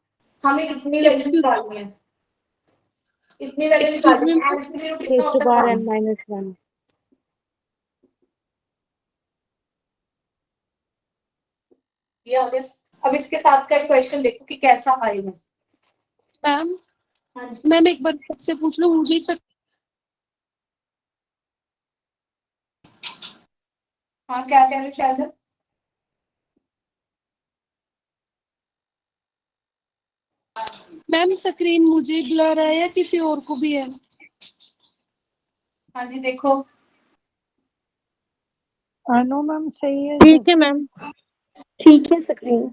S1: हमें इतनी वैल्यू
S7: एक्सक्यूज
S1: निकालनी है, इतनी वैल्यू
S7: एक्सक्यूज
S1: निकालनी
S7: मी
S1: है,
S7: मैम,
S1: एमसीक्यू कितना
S5: रेज़ टू
S1: होता
S5: पावर
S1: है
S5: n minus 1।
S1: ये आ गया। अब इसके साथ का क्वेश्चन देखो कि कैसा आएगा।
S7: मैम
S1: हाँ जी,
S7: मैम एक बार से पूछ लो मुझे
S1: हाँ क्या कह रहे हो शायद।
S7: मैम स्क्रीन मुझे ब्लर है या किसी और को भी है?
S1: हाँ जी देखो,
S3: नो मैम सही है
S5: ठीक है मैम।
S6: ठीक है स्क्रीन।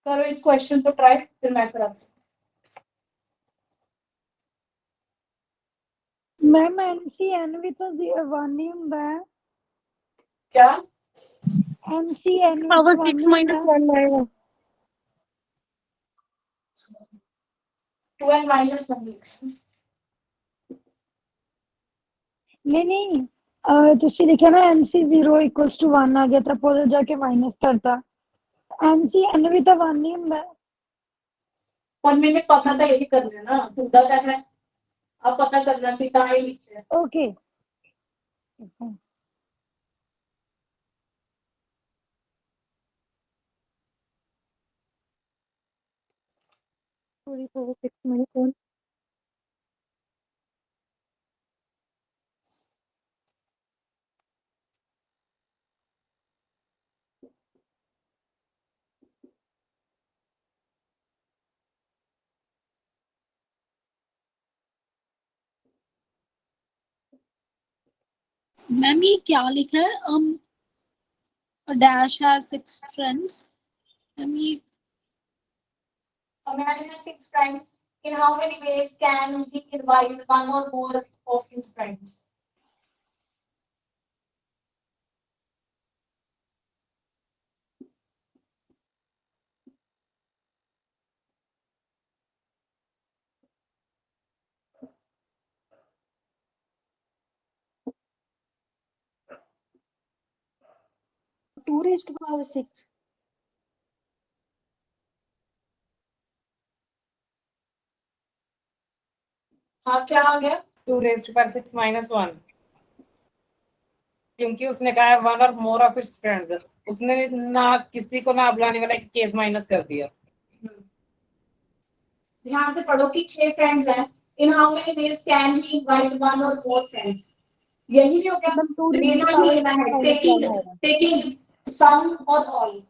S1: करो इस क्वेश्चन को ट्राई, फिर मैं कराती हूँ।
S3: मैम NCN भी तो 1 ही ਹੁੰਦਾ है।
S1: क्या
S3: NCN भी
S5: पावर
S3: तो 1
S5: 6
S3: ही
S5: माइनस
S3: ਹੁੰਦਾ है।
S5: 1 आएगा।
S1: 2n minus 1।
S3: नहीं नहीं ਤੁਸੀਂ ਲਿਖਿਆ ਨਾ NC 0 = 1 ਆ ਗਿਆ ਤਾਂ ਆਪਾਂ ਉਧਰ ਜਾ ਕੇ ਮਾਈਨਸ ਕਰਤਾ। NCN ਵੀ ਤਾਂ 1 ਹੀ ਹੁੰਦਾ है।
S1: पर मैंने पता था यही करना ना, हुंदा था है, अब पता करना सी कहाँ ही लिखे है।
S3: Okay
S5: sorry power 6 minus 1।
S10: Ma'am ये क्या लिखा है? Dash has 6 friends. मैम ये
S1: A man has 6 friends. In how many ways can he invite one or more of his friends?
S10: Two raise to power 6।
S1: हाँ क्या आ गया?
S2: 2⁻6 - 1, क्योंकि उसने कहा है 1 और मोर ऑफ इट्स फ्रेंड्स, उसने ना किसी को ना बुलाने वाला एक केस माइनस कर दिया।
S1: ध्यान से पढ़ो कि 6 फ्रेंड्स हैं। In how many ways can he invite one और मोर फ्रेंड्स? यही नहीं हो गया,
S10: मैम 2 रेज़ टू
S1: लेना ही
S10: पावर
S1: लेना
S10: 6
S1: है।
S10: माइनस 1
S1: टेकिंग
S10: आएगा।
S1: टेकिंग सम और ऑल,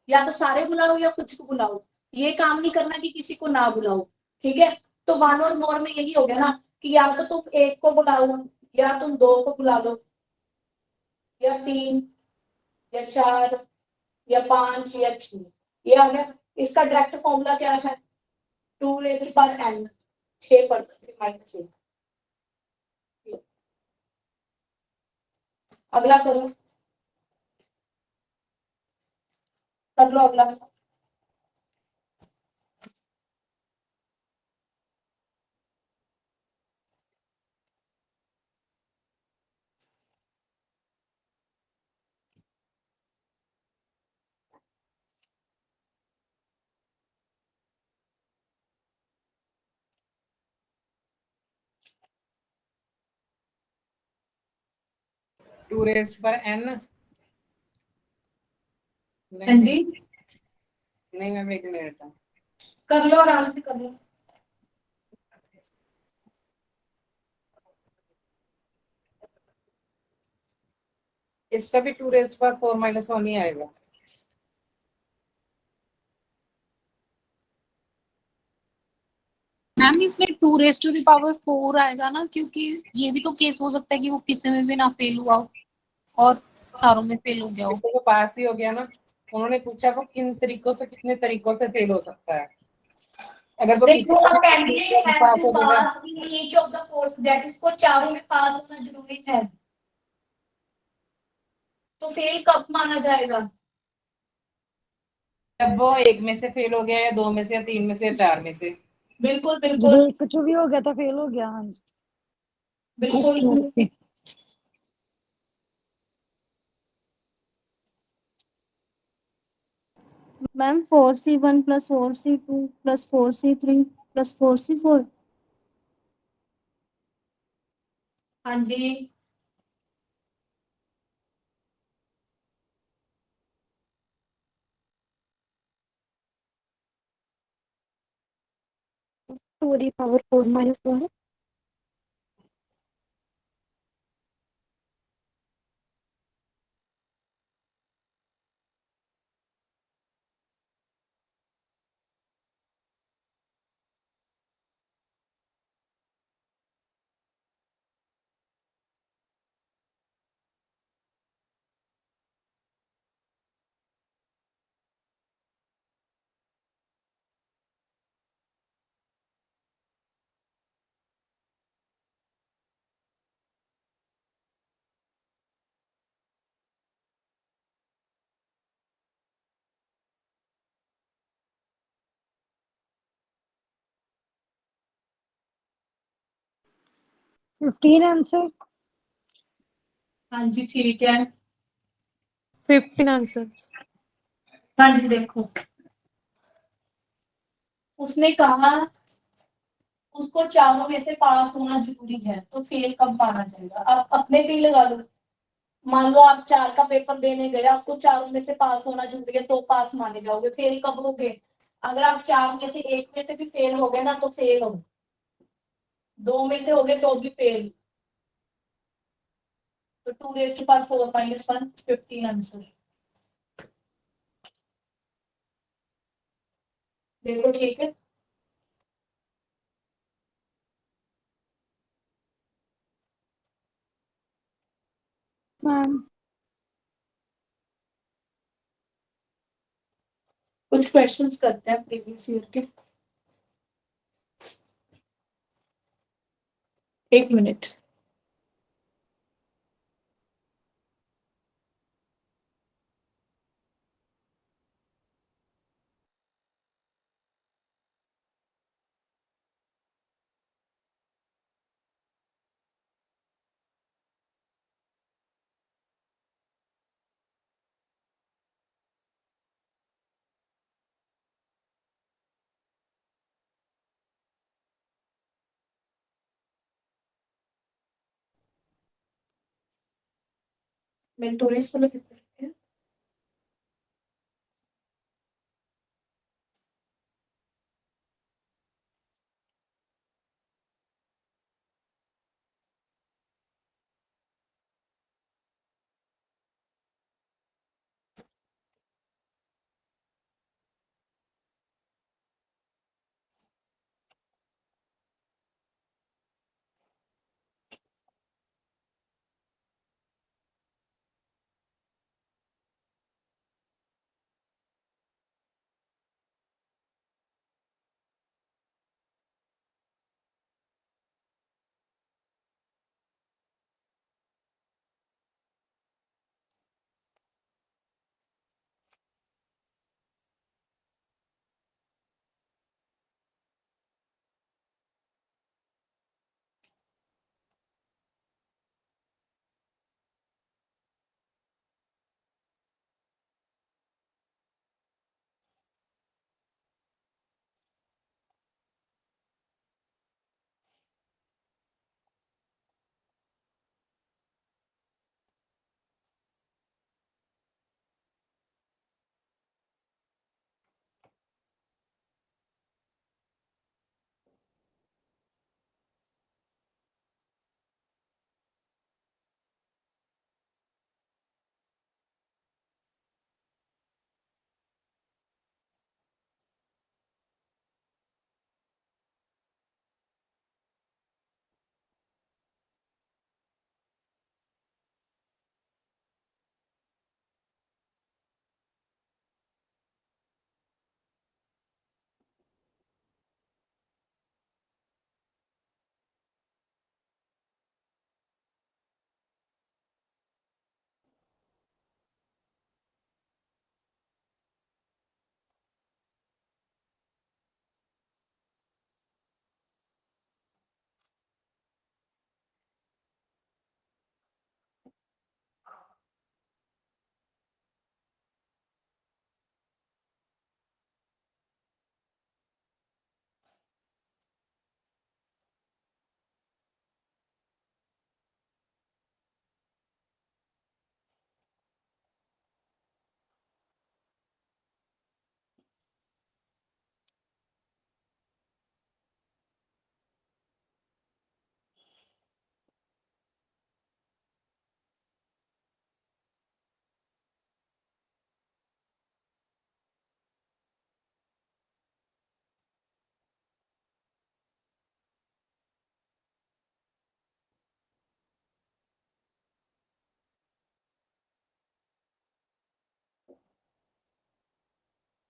S1: या तो सारे बुलाओ या कुछ को बुलाओ। ये काम नहीं करना कि किसी को ना बुलाओ, ठीक है? तो वन और मोर में यही हो गया ना कि या तो तुम एक को बुलाओ, या तुम दो को बुला लो, या 3 या 4 या 5 या 6। ये आ गया। इसका डायरेक्ट फॉर्मूला क्या है? 2⁻n, 6 पढ़ सकते -1। अगला करो, कर लो अगला।2⁻n। हाँ जी,
S2: नहीं मैम, एक मिनट।
S1: कर लो आराम से कर लो।
S2: इसका भी 2⁻4 - 1 ही आएगा।
S10: मैम इसमें 2 रेज़ टू द पावर 4 आएगा ना, क्योंकि ये भी तो केस हो सकता है कि वो किसी में भी ना फेल हुआ हो और सारों में फेल हो गया हो।
S2: तो वो पास ही हो गया ना। उन्होंने पूछा वो किन तरीकों से, कितने तरीकों से फेल हो सकता है। अगर वो किसी
S1: देखो, कैंडिडेट हैज
S2: पास
S1: टू
S2: हो जाएगा,
S1: pass in each of the fours, that इसको चारों में पास होना जरूरी है। तो फेल कब माना जाएगा?
S2: जब वो एक में से फेल हो गया, या 2 में से, या 3 में से, या 4 में से।
S1: बिल्कुल
S3: जो
S1: बिल्कुल
S3: एक चो भी हो गया तो फेल हो गया। हाँ जी
S1: बिल्कुल।
S10: Okay.
S4: Ma'am 4C1 + 4C2 + 4C3 + 4C4।
S1: हाँ जी,
S5: 2 की पावर 4 - 1।
S3: 15 आंसर।
S1: हाँ जी ठीक है।
S7: 15 आंसर।
S1: हाँ जी देखो, उसने कहा उसको चारों में से पास होना जरूरी है, तो फेल कब माना जाएगा? आप अपने पे ही लगा लो। मान लो आप 4 का पेपर देने गए, आपको चारों में से पास होना जरूरी है तो पास माने जाओगे, फेल कब होगे? अगर आप 4 में से 1 में से भी फेल हो गए ना तो फेल हो, 2 में से हो गए तो भी फेल। तो 2 raised to power 4 minus 1, 15 answer. देखो ठीक है।
S3: मैम
S1: कुछ क्वेश्चंस करते हैं प्रीवियस ईयर के। 1 मिनट। मेंटोरियस वाला पेपर है।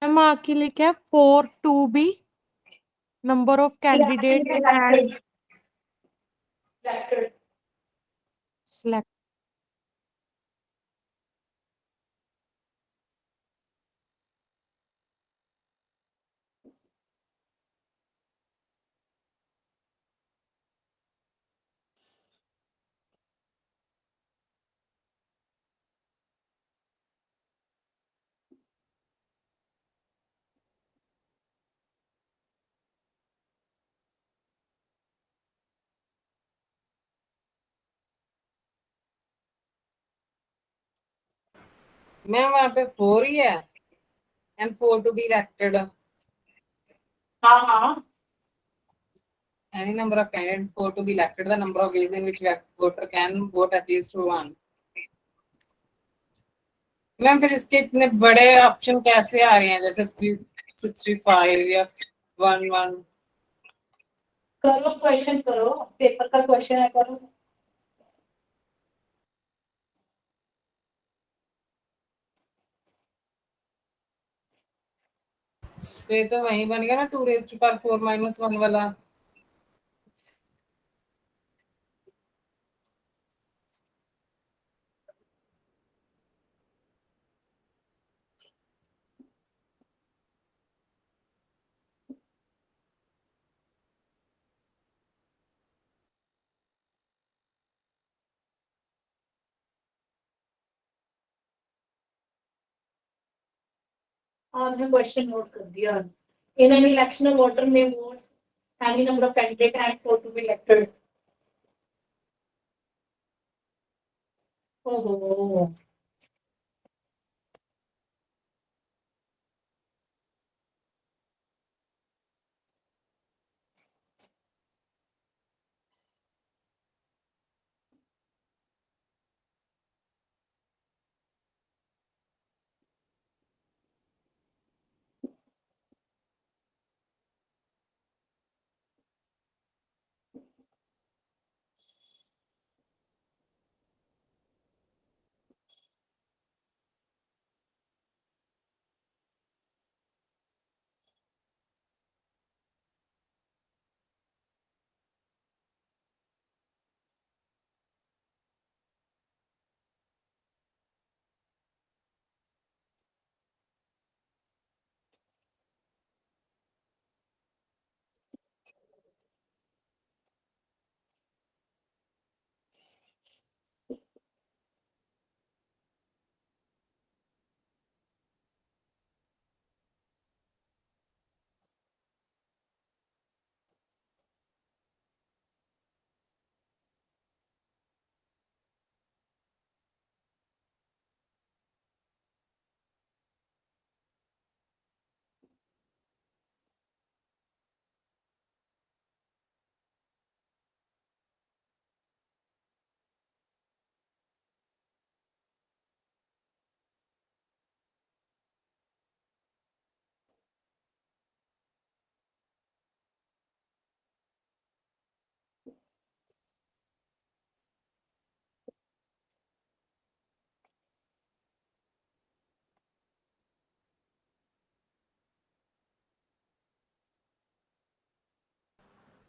S7: मैम आके लिखा है 4 to be number of candidates and select.
S2: Ma'am वहाँ पे 4 ही है एंड 4 टू बी इलेक्टेड,
S1: हाँ हाँ,
S2: any number of candidates 4 to be elected, the number of ways in which voter can vote at least one. Ma'am फिर इसके इतने बड़े option कैसे आ रहे हैं, जैसे 365 या 11?
S1: करो क्वेश्चन, करो पेपर का क्वेश्चन है, करो।
S2: तो ये तो वही बन गया ना 2 raised to power 4 minus 1 वाला।
S1: आपने क्वेश्चन नोट कर दिया। इन एन इलेक्शन वोटर में vote any number of candidate and 4 to be elected. ओहो,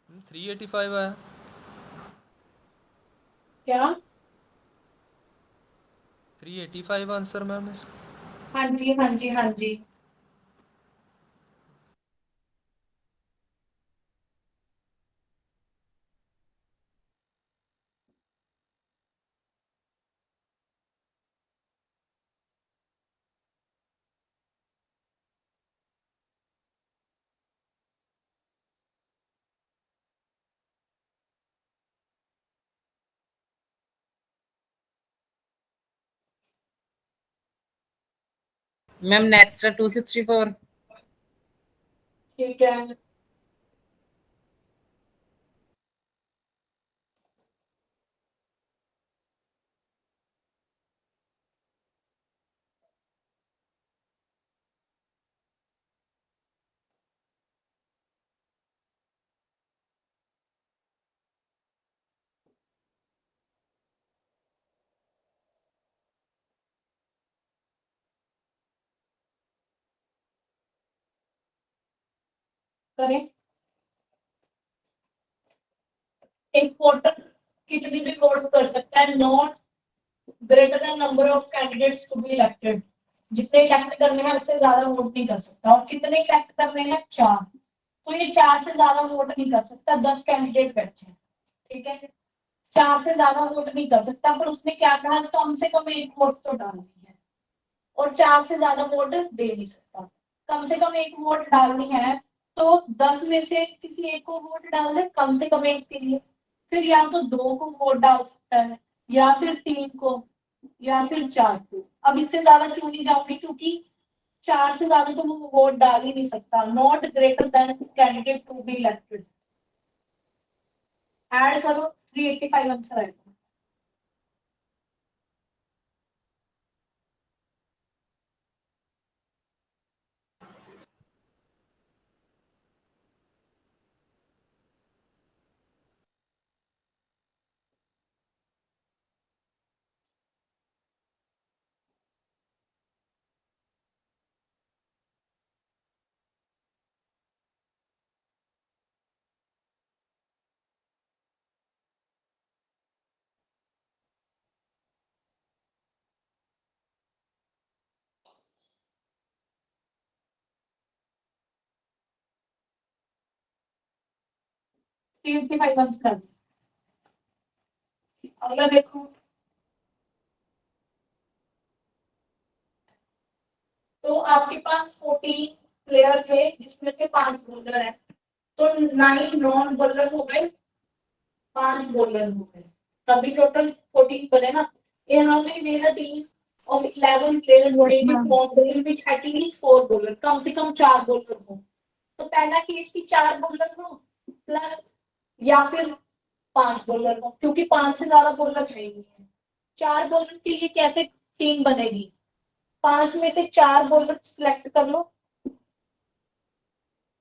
S11: मैम 385 आया।
S1: क्या?
S11: 385 आंसर मैम इसका।
S1: हाँ जी हाँ जी हाँ जी।
S2: Ma'am next 264।
S1: ठीक है, करें। एक वोटर कितनी भी वोट्स कर सकता है, not greater than number of candidates to be elected. जितने इलेक्ट करने हैं उससे ज्यादा वोट नहीं कर सकता। और कितने इलेक्ट करने हैं? 4। तो ये 4 से ज्यादा वोट नहीं कर सकता। 10 कैंडिडेट बैठे हैं, ठीक है, 4 से ज्यादा वोट नहीं कर सकता। पर उसने क्या कहा, कम से कम एक वोट तो डालनी है, और 4 से ज्यादा वोट दे नहीं सकता। कम से कम एक वोट डालनी है, तो 10 में से किसी एक को वोट डाल दे, कम से कम एक के लिए। फिर या तो 2 को वोट डाल सकता है, या फिर 3 को, या फिर 4 2। अब इससे ज्यादा क्यों नहीं जाऊंगी, क्योंकि 4 से ज्यादा तो वो वोट डाल ही नहीं सकता। Not greater than candidate to be elected. Add करो, 385 आंसर आएगा। अगला देखो, तो आपके पास 14 प्लेयर थे जिसमें से 5 बॉलर है, तो 9 नॉन बॉलर हो गए, 5 बॉलर हो गए, तभी टोटल 14 बने ना। यहाँ में मेरा team of 11 players may be formed in which at least 4 bowler, कम से कम 4 बॉलर हो। तो पहला केस की 4 बॉलर हो प्लस या फिर 5 बॉलर हो, क्योंकि 5 से ज्यादा बॉलर है ही नहीं है। 4 बॉलर के लिए कैसे टीम बनेगी, 5 में से 4 बॉलर सिलेक्ट कर लो।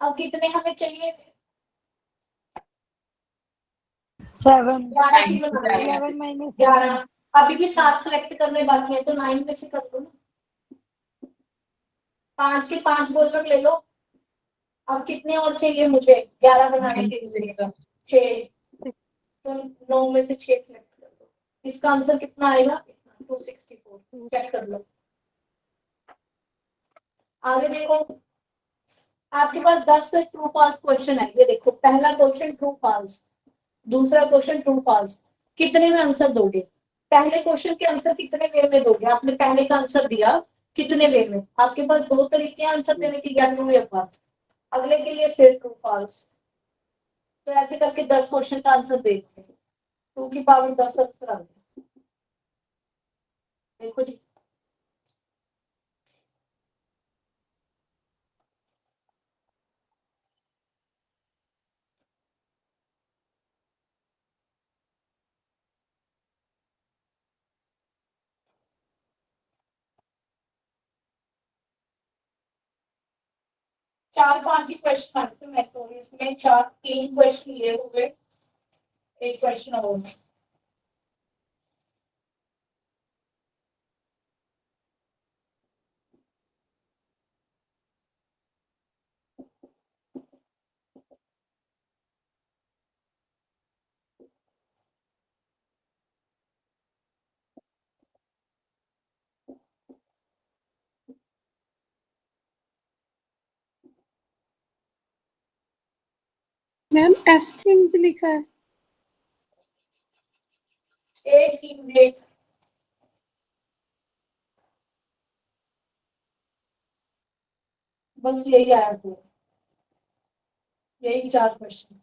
S1: अब कितने हमें चाहिए,
S3: 7
S1: 11 की बना लो।
S3: 11 minus
S1: 11, अभी भी 7 सिलेक्ट करने बाकी है, तो 9 में से कर दो ना। 5 के 5 बॉलर ले लो। अब कितने और चाहिए मुझे 11 बनाने के लिए, 6, तो 9 में से 6 सिलेक्ट कर दो। इसका आंसर कितना आएगा, 264। चेक कर लो। आगे देखो, आपके पास 10 से ट्रू फॉल्स क्वेश्चन है। ये देखो, पहला क्वेश्चन ट्रू फॉल्स, दूसरा क्वेश्चन ट्रू फॉल्स। कितने में आंसर दोगे, पहले क्वेश्चन के आंसर कितने वे में दोगे। आपने पहले का आंसर दिया, कितने वे में। आपके पास 2 तरीके आंसर देने के, या ट्रू या फॉल्स। अगले के लिए फिर ट्रू फॉल्स। तो ऐसे करके 10 क्वेश्चन का आंसर देखते हैं। 2 की पावर 10 आंसर आ गया। देखो जी, चार 5 ही क्वेश्चन आते हैं। मैं तो इसमें 3 क्वेश्चन ये हो गए, एक क्वेश्चन और।
S7: मैम एफ किंग लिखा है।
S1: एक ही मिनट, बस यही आया तो, यही 4 question.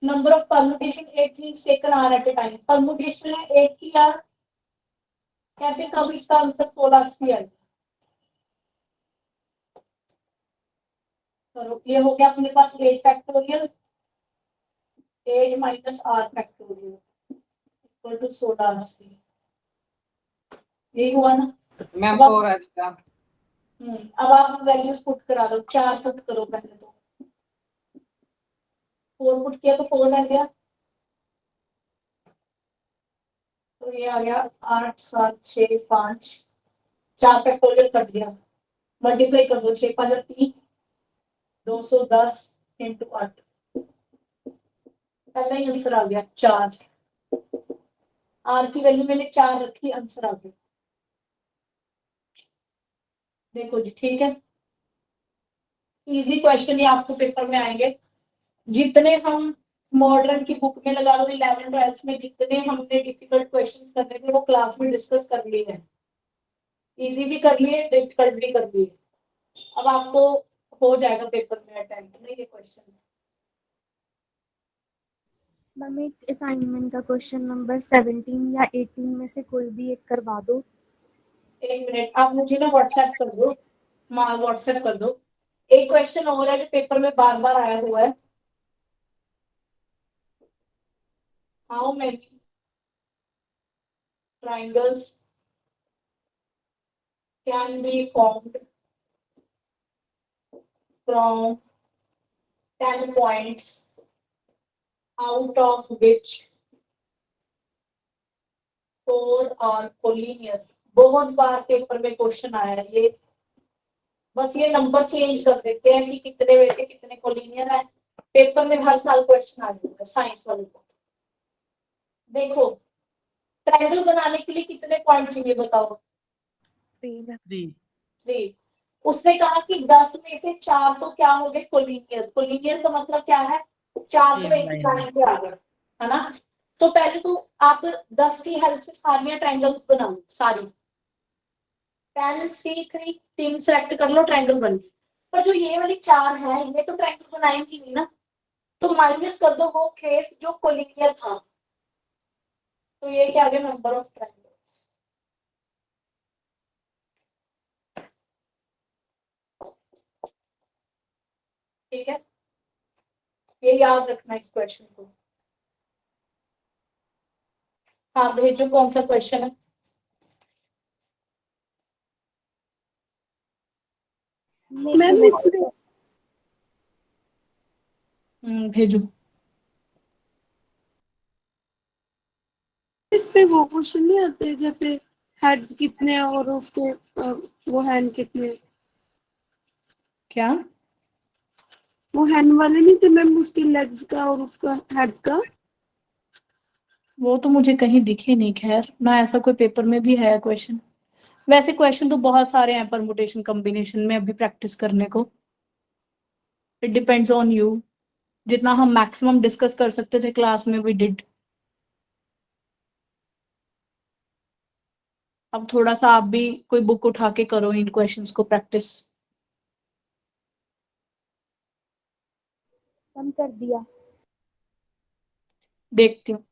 S1: Number of permutation 8 things taken r at a time. Permutation है 8 की यार, कहते हैं कब इसका आंसर 16 आएगा। चलो ये हो गया अपने पास 8 factorial, 8 minus r factorial equal to 16। यही हुआ ना
S2: मैम
S1: अब
S2: 4 आ जाएगा।
S1: अब आप वैल्यूज पुट करा दो। 4 पुट करो पहले, तो 4 पुट किया तो 4 आ गया, तो ये आ गया 8 7 6 5। 4 फैक्टोरियल कट गया, मल्टीप्लाई कर दो। 6 5 3, 210 इंटू 8, पहला ही आंसर आ गया 4। आर की वैल्यू मैंने 4 रखी, आंसर आ गया। देखो जी, ठीक है, इजी क्वेश्चन ही आपको पेपर में आएंगे। जितने हम मॉडर्न की बुक में लगा लो, 11 12 में जितने हमने डिफिकल्ट क्वेश्चंस करने थे वो क्लास में डिस्कस कर लिए हैं। इजी भी कर लिए, डिफिकल्ट भी कर लिए। अब आपको हो जाएगा पेपर में अटेम्प्ट नहीं ये क्वेश्चन।
S6: मैम एक असाइनमेंट का क्वेश्चन नंबर 17 या 18 में से कोई भी एक करवा दो।
S1: एक मिनट, आप मुझे ना व्हाट्सएप कर दो, व्हाट्सएप कर दो। एक क्वेश्चन और है जो पेपर में बार बार आया हुआ है। How many triangles can be formed from 10 points out of which 4 are collinear। बहुत बार पेपर में क्वेश्चन आया है ये, बस ये नंबर चेंज कर देते हैं कि कितने में से कितने कोलिनियर है। पेपर में हर साल क्वेश्चन आ जाता है साइंस वाले को। देखो, ट्रायंगल बनाने के लिए कितने पॉइंट चाहिए बताओ?
S9: 3
S1: 3। उसने कहा कि 10 में से 4 तो क्या हो गए कोलिनियर। कोलिनियर का मतलब क्या है? 4 तो एक लाइन पे आ गए, है ना। तो पहले तो आप 10 की हेल्प से सारी ट्रायंगल्स बनाओ, सारी 10 C3 3 सेलेक्ट कर लो, ट्रायंगल बन गई। पर जो ये वाली 4 है ये तो ट्रायंगल बनाएंगी नहीं ना, तो माइनस कर दो वो केस जो कोलिनियर था। तो ये क्या आ गया? Number of triangles. ठीक है, ये याद रखना इस क्वेश्चन को। हाँ भेजो, कौन सा क्वेश्चन है?
S7: मैम इसमें
S1: भेजो।
S7: इस पे वो क्वेश्चन नहीं आते जैसे हेड्स कितने हैं और उसके वो हैंड कितने हैं?
S1: क्या?
S7: वो हैंड वाले नहीं थे मैम, उसके लेग्स का और उसका हेड का।
S1: वो तो मुझे कहीं दिखे नहीं, खैर ना ऐसा कोई पेपर में भी है क्वेश्चन। वैसे क्वेश्चन तो बहुत सारे हैं परमुटेशन कॉम्बिनेशन में अभी प्रैक्टिस करने को। It depends on you. जितना हम मैक्सिमम डिस्कस कर सकते थे क्लास में वी डिड। अब थोड़ा सा आप भी कोई बुक उठा के करो इन क्वेश्चंस को प्रैक्टिस।
S6: कम कर दिया।
S1: देखती हूँ।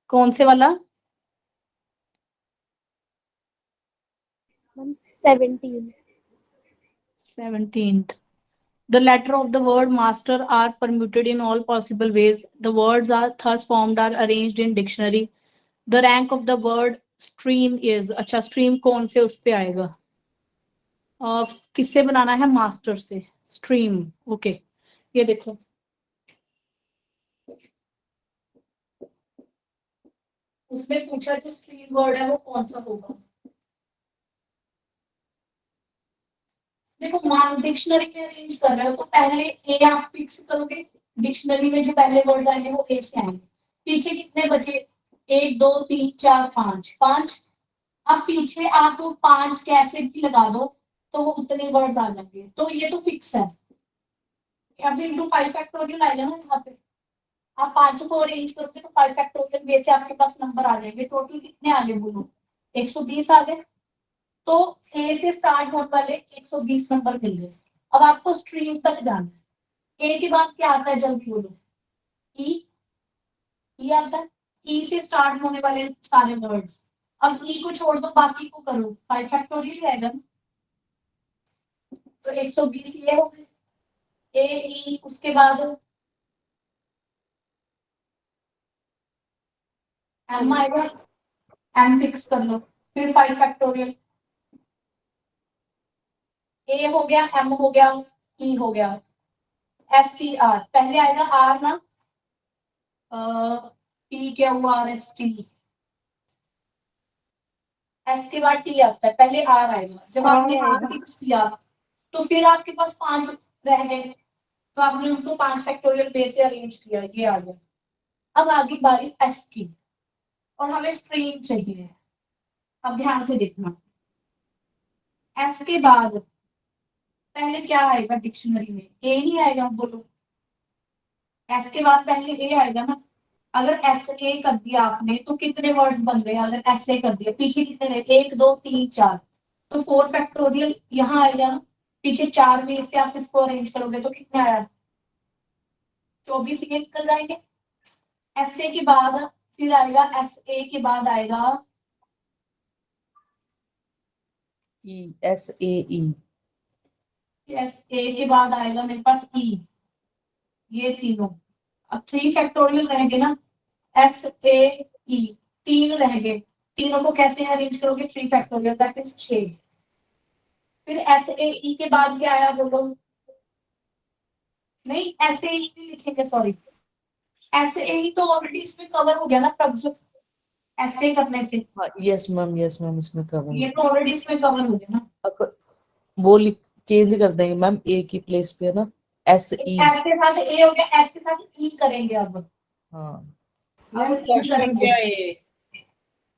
S1: कौन से वाला?
S6: Ma'am 17।
S1: 17th। The letter of the word master are permuted in all possible ways. The words are thus formed are arranged in dictionary. The rank of the word stream is। अच्छा, stream कौन से उस पे आएगा? किससे बनाना है? Master से। Stream, okay. ये देखो, उसने पूछा जो स्ट्रीम वर्ड है वो कौन सा होगा। देखो, मास डिक्शनरी में अरेंज कर रहे हो तो पहले ए आप फिक्स करोगे। डिक्शनरी में जो पहले वर्ड आएंगे वो ए से आएंगे। पीछे कितने बचे? 1 2 3 4 5 5। अब पीछे आप 5 कैसे भी लगा दो तो वो उतने वर्ड्स आ जाएंगे, तो ये तो फिक्स है। अब इंटू 5 फैक्टोरियल आएगा ना यहाँ पे। आप 5 को अरेंज करोगे तो 5 फैक्टोरियल बेस से आपके पास नंबर आ जाएंगे। टोटल कितने आ गए बोलो? 120 आ गए। तो ए से स्टार्ट होने वाले 120 नंबर मिल गए। अब आपको स्ट्रीम तक जाना है। ए के बाद क्या आता है जल्दी बोलो? ई आता है। ई से स्टार्ट होने वाले सारे वर्ड्स। अब ई को छोड़ दो, बाकी को करो, 5 फैक्टोरियल आएगा ना। तो 120 ये हो गए ए ई। उसके बाद एम आएगा, एम फिक्स कर लो। फिर 5 फैक्टोरियल। ए हो गया, एम हो गया, ई हो गया। एस टी आर पहले आएगा आर ना, पी क्या हुआ? R S T. एस के बाद टी आता है, पहले आर आएगा। जब आपने आर फिक्स किया तो फिर आपके पास 5 रह गए, तो आपने उनको 5 फैक्टोरियल बेस से अरेंज किया, ये आ गया। अब आगे बारी एस की, और हमें स्ट्रीम चाहिए। अब ध्यान से देखना, एस के बाद पहले क्या आएगा डिक्शनरी में? ए नहीं आएगा, बोलो। एस के बाद पहले ए आएगा ना। अगर एस ए कर दिया आपने तो कितने वर्ड्स बन गए? अगर एस ए कर दिया, पीछे कितने रहे? 1 2 3 4। तो 4 फैक्टोरियल यहाँ आएगा, पीछे 4 में से आप इसको अरेंज करोगे तो कितने आया, 24 ये निकल जाएंगे। एस ए के बाद फिर आएगा, एस ए के बाद आएगा
S9: ई, S A E,
S1: S A के बाद आएगा मेरे पास ई, ये तीनों। अब 3 फैक्टोरियल रहेंगे ना, एस ए ई 3 रहेंगे, तीनों को कैसे अरेंज करोगे, 3 फैक्टोरियल दैट इज 6। फिर एस ए ई के बाद क्या आया बोलो, नहीं एस ए ई नहीं लिखेंगे, सॉरी एस ए ई तो ऑलरेडी इसमें कवर हो गया ना प्रभु, ऐसे करने से
S9: हाँ यस मैम इसमें कवर
S1: ये तो ऑलरेडी इसमें कवर हो गया ना।
S9: अब वो चेंज कर देंगे मैम, ए की प्लेस पे है ना, एस ई।
S1: एस के साथ ए हो गया, एस के साथ ई करेंगे अब।
S9: हाँ
S2: मैम क्वेश्चन क्या है,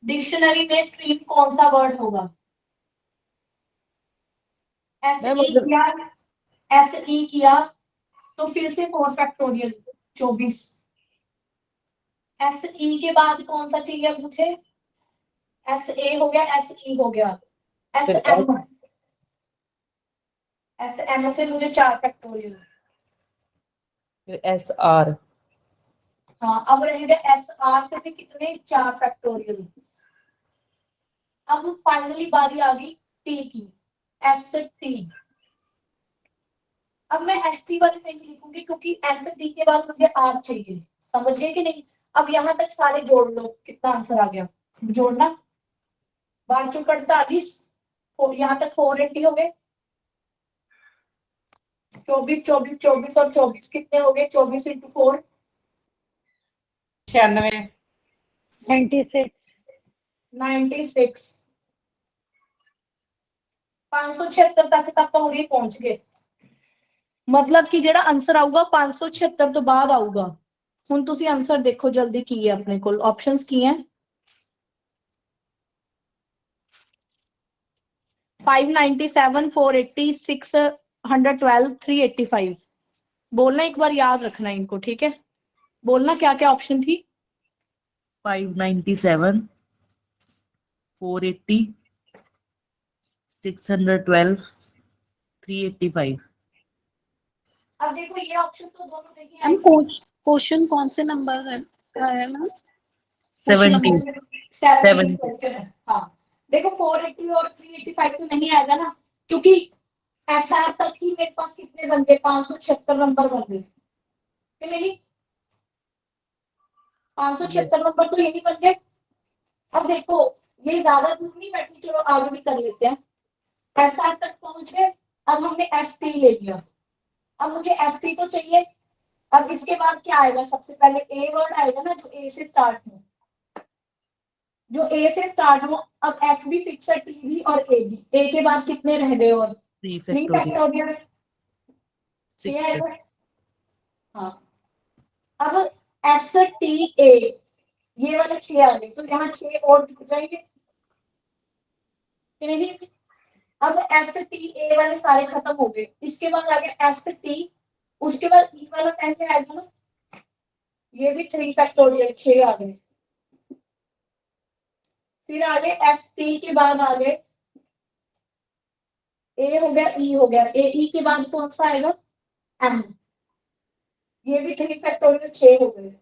S1: डिक्शनरी में स्ट्रीम कौन सा वर्ड होगा, एस
S9: मैम
S1: ई किया, एस ई किया तो फिर से 4 फैक्टोरियल 24। एस ई के बाद कौन सा चाहिए अब मुझे, एस ए हो गया, एस ई हो गया, एस
S9: फिर
S1: एम, एस एम से मुझे 4 फैक्टोरियल,
S9: फिर एस आर,
S1: हाँ अब रहेगा एस आर से भी कितने, 4 फैक्टोरियल। अब फाइनली बारी आ गई टी की, एस टी। अब मैं एस टी वाले नहीं लिखूंगी क्योंकि एस टी के बाद मुझे आर चाहिए, समझिए कि नहीं। अब यहाँ तक सारे जोड़ लो, कितना आंसर आ गया, जोड़ना 548, यहाँ तक 480 हो गए, 24 24 24 और 24 कितने हो गए, 24 इंटू 4
S2: 96,
S3: 96,
S1: 96, 576 तक तक पूरी पहुंच गए। मतलब कि ਜਿਹੜਾ ਆਨਸਰ ਆਊਗਾ 576 ਤੋਂ ਬਾਅਦ ਆਊਗਾ। ਹੁਣ ਤੁਸੀਂ ਆਨਸਰ ਦੇਖੋ ਜਲਦੀ ਕੀ ਹੈ ਆਪਣੇ ਕੋਲ, ਆਪਸ਼ਨਸ ਕੀ ਹੈ 597 480 612 385। बोलना एक बार, याद रखना इनको, ठीक है। बोलना क्या क्या ऑप्शन थी,
S9: 597 480 612 385।
S1: अब देखो ये ऑप्शन तो दोनों नहीं
S10: मैम
S1: है,
S10: क्वेश्चन कौन से नंबर का है मैम?
S9: 70
S1: 70 क्वेश्चन है। हाँ देखो 480 और 385 तो नहीं आएगा ना, क्योंकि एसआर तक ही मेरे पास कितने बन गए, 576 नंबर बन गए, कि नहीं 576 नंबर तो यही बन गए। अब देखो ये ज्यादा दूर नहीं बैठी, चलो आगे भी कर लेते हैं। एसआर तक पहुंच गए, अब हमने एसटी ले लिया, अब मुझे एसटी तो चाहिए। अब इसके बाद क्या आएगा, सबसे पहले ए वर्ड आएगा ना, जो ए से स्टार्ट हो, जो ए से स्टार्ट हो। अब एस भी फिक्स है, टी भी और ए भी। ए के बाद कितने रह गए, और
S9: 3
S1: 3
S9: फैक्टोरियल,
S1: फैक्टोरियल। हाँ अब एस टी ए ये वाले 6 आ गए, तो यहाँ 6 और जुड़ जाएंगे, कि नहीं। अब एस टी ए वाले सारे खत्म हो गए, इसके बाद आ गया एस टी, उसके बाद ई वाला पहले आएगा ना, ये भी 3 फैक्टोरियल 6 आ गए। फिर आगे एस टी के बाद आ गए ए हो गया, ई हो गया, ए ई के बाद कौन सा आएगा, एम, ये भी 3 फैक्टोरियल 6 हो गए।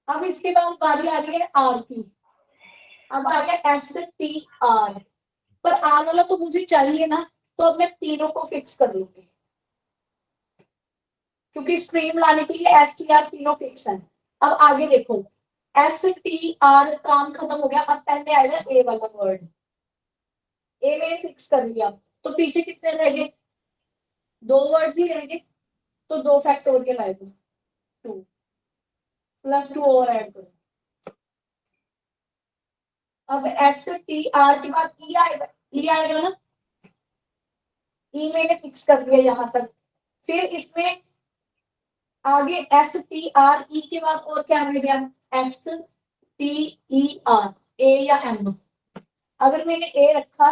S1: अब इसके बाद बारी आ रही है आर की, अब आ गया एस टी आर, पर आर वाला तो मुझे चाहिए ना, तो अब मैं तीनों को फिक्स कर लूंगी, क्योंकि स्ट्रीम लाने के लिए एस टी आर तीनों फिक्स है। अब आगे देखो एस टी आर काम खत्म हो गया, अब पहले आएगा ए वाला वर्ड, ए मैंने फिक्स कर लिया, तो पीछे कितने रह गए, 2 वर्ड्स ही रहेंगे, तो 2 फैक्टोरियल आएगा, 2 प्लस 2 और ऐड करो। अब एस टी आर के बाद ई आएगा, ई आएगा ना, ई मैंने फिक्स कर दिया यहाँ तक। फिर इसमें आगे एस टी आर ई के बाद और क्या रह गया, एस टी ई आर, ए या एम। अगर मैंने ए रखा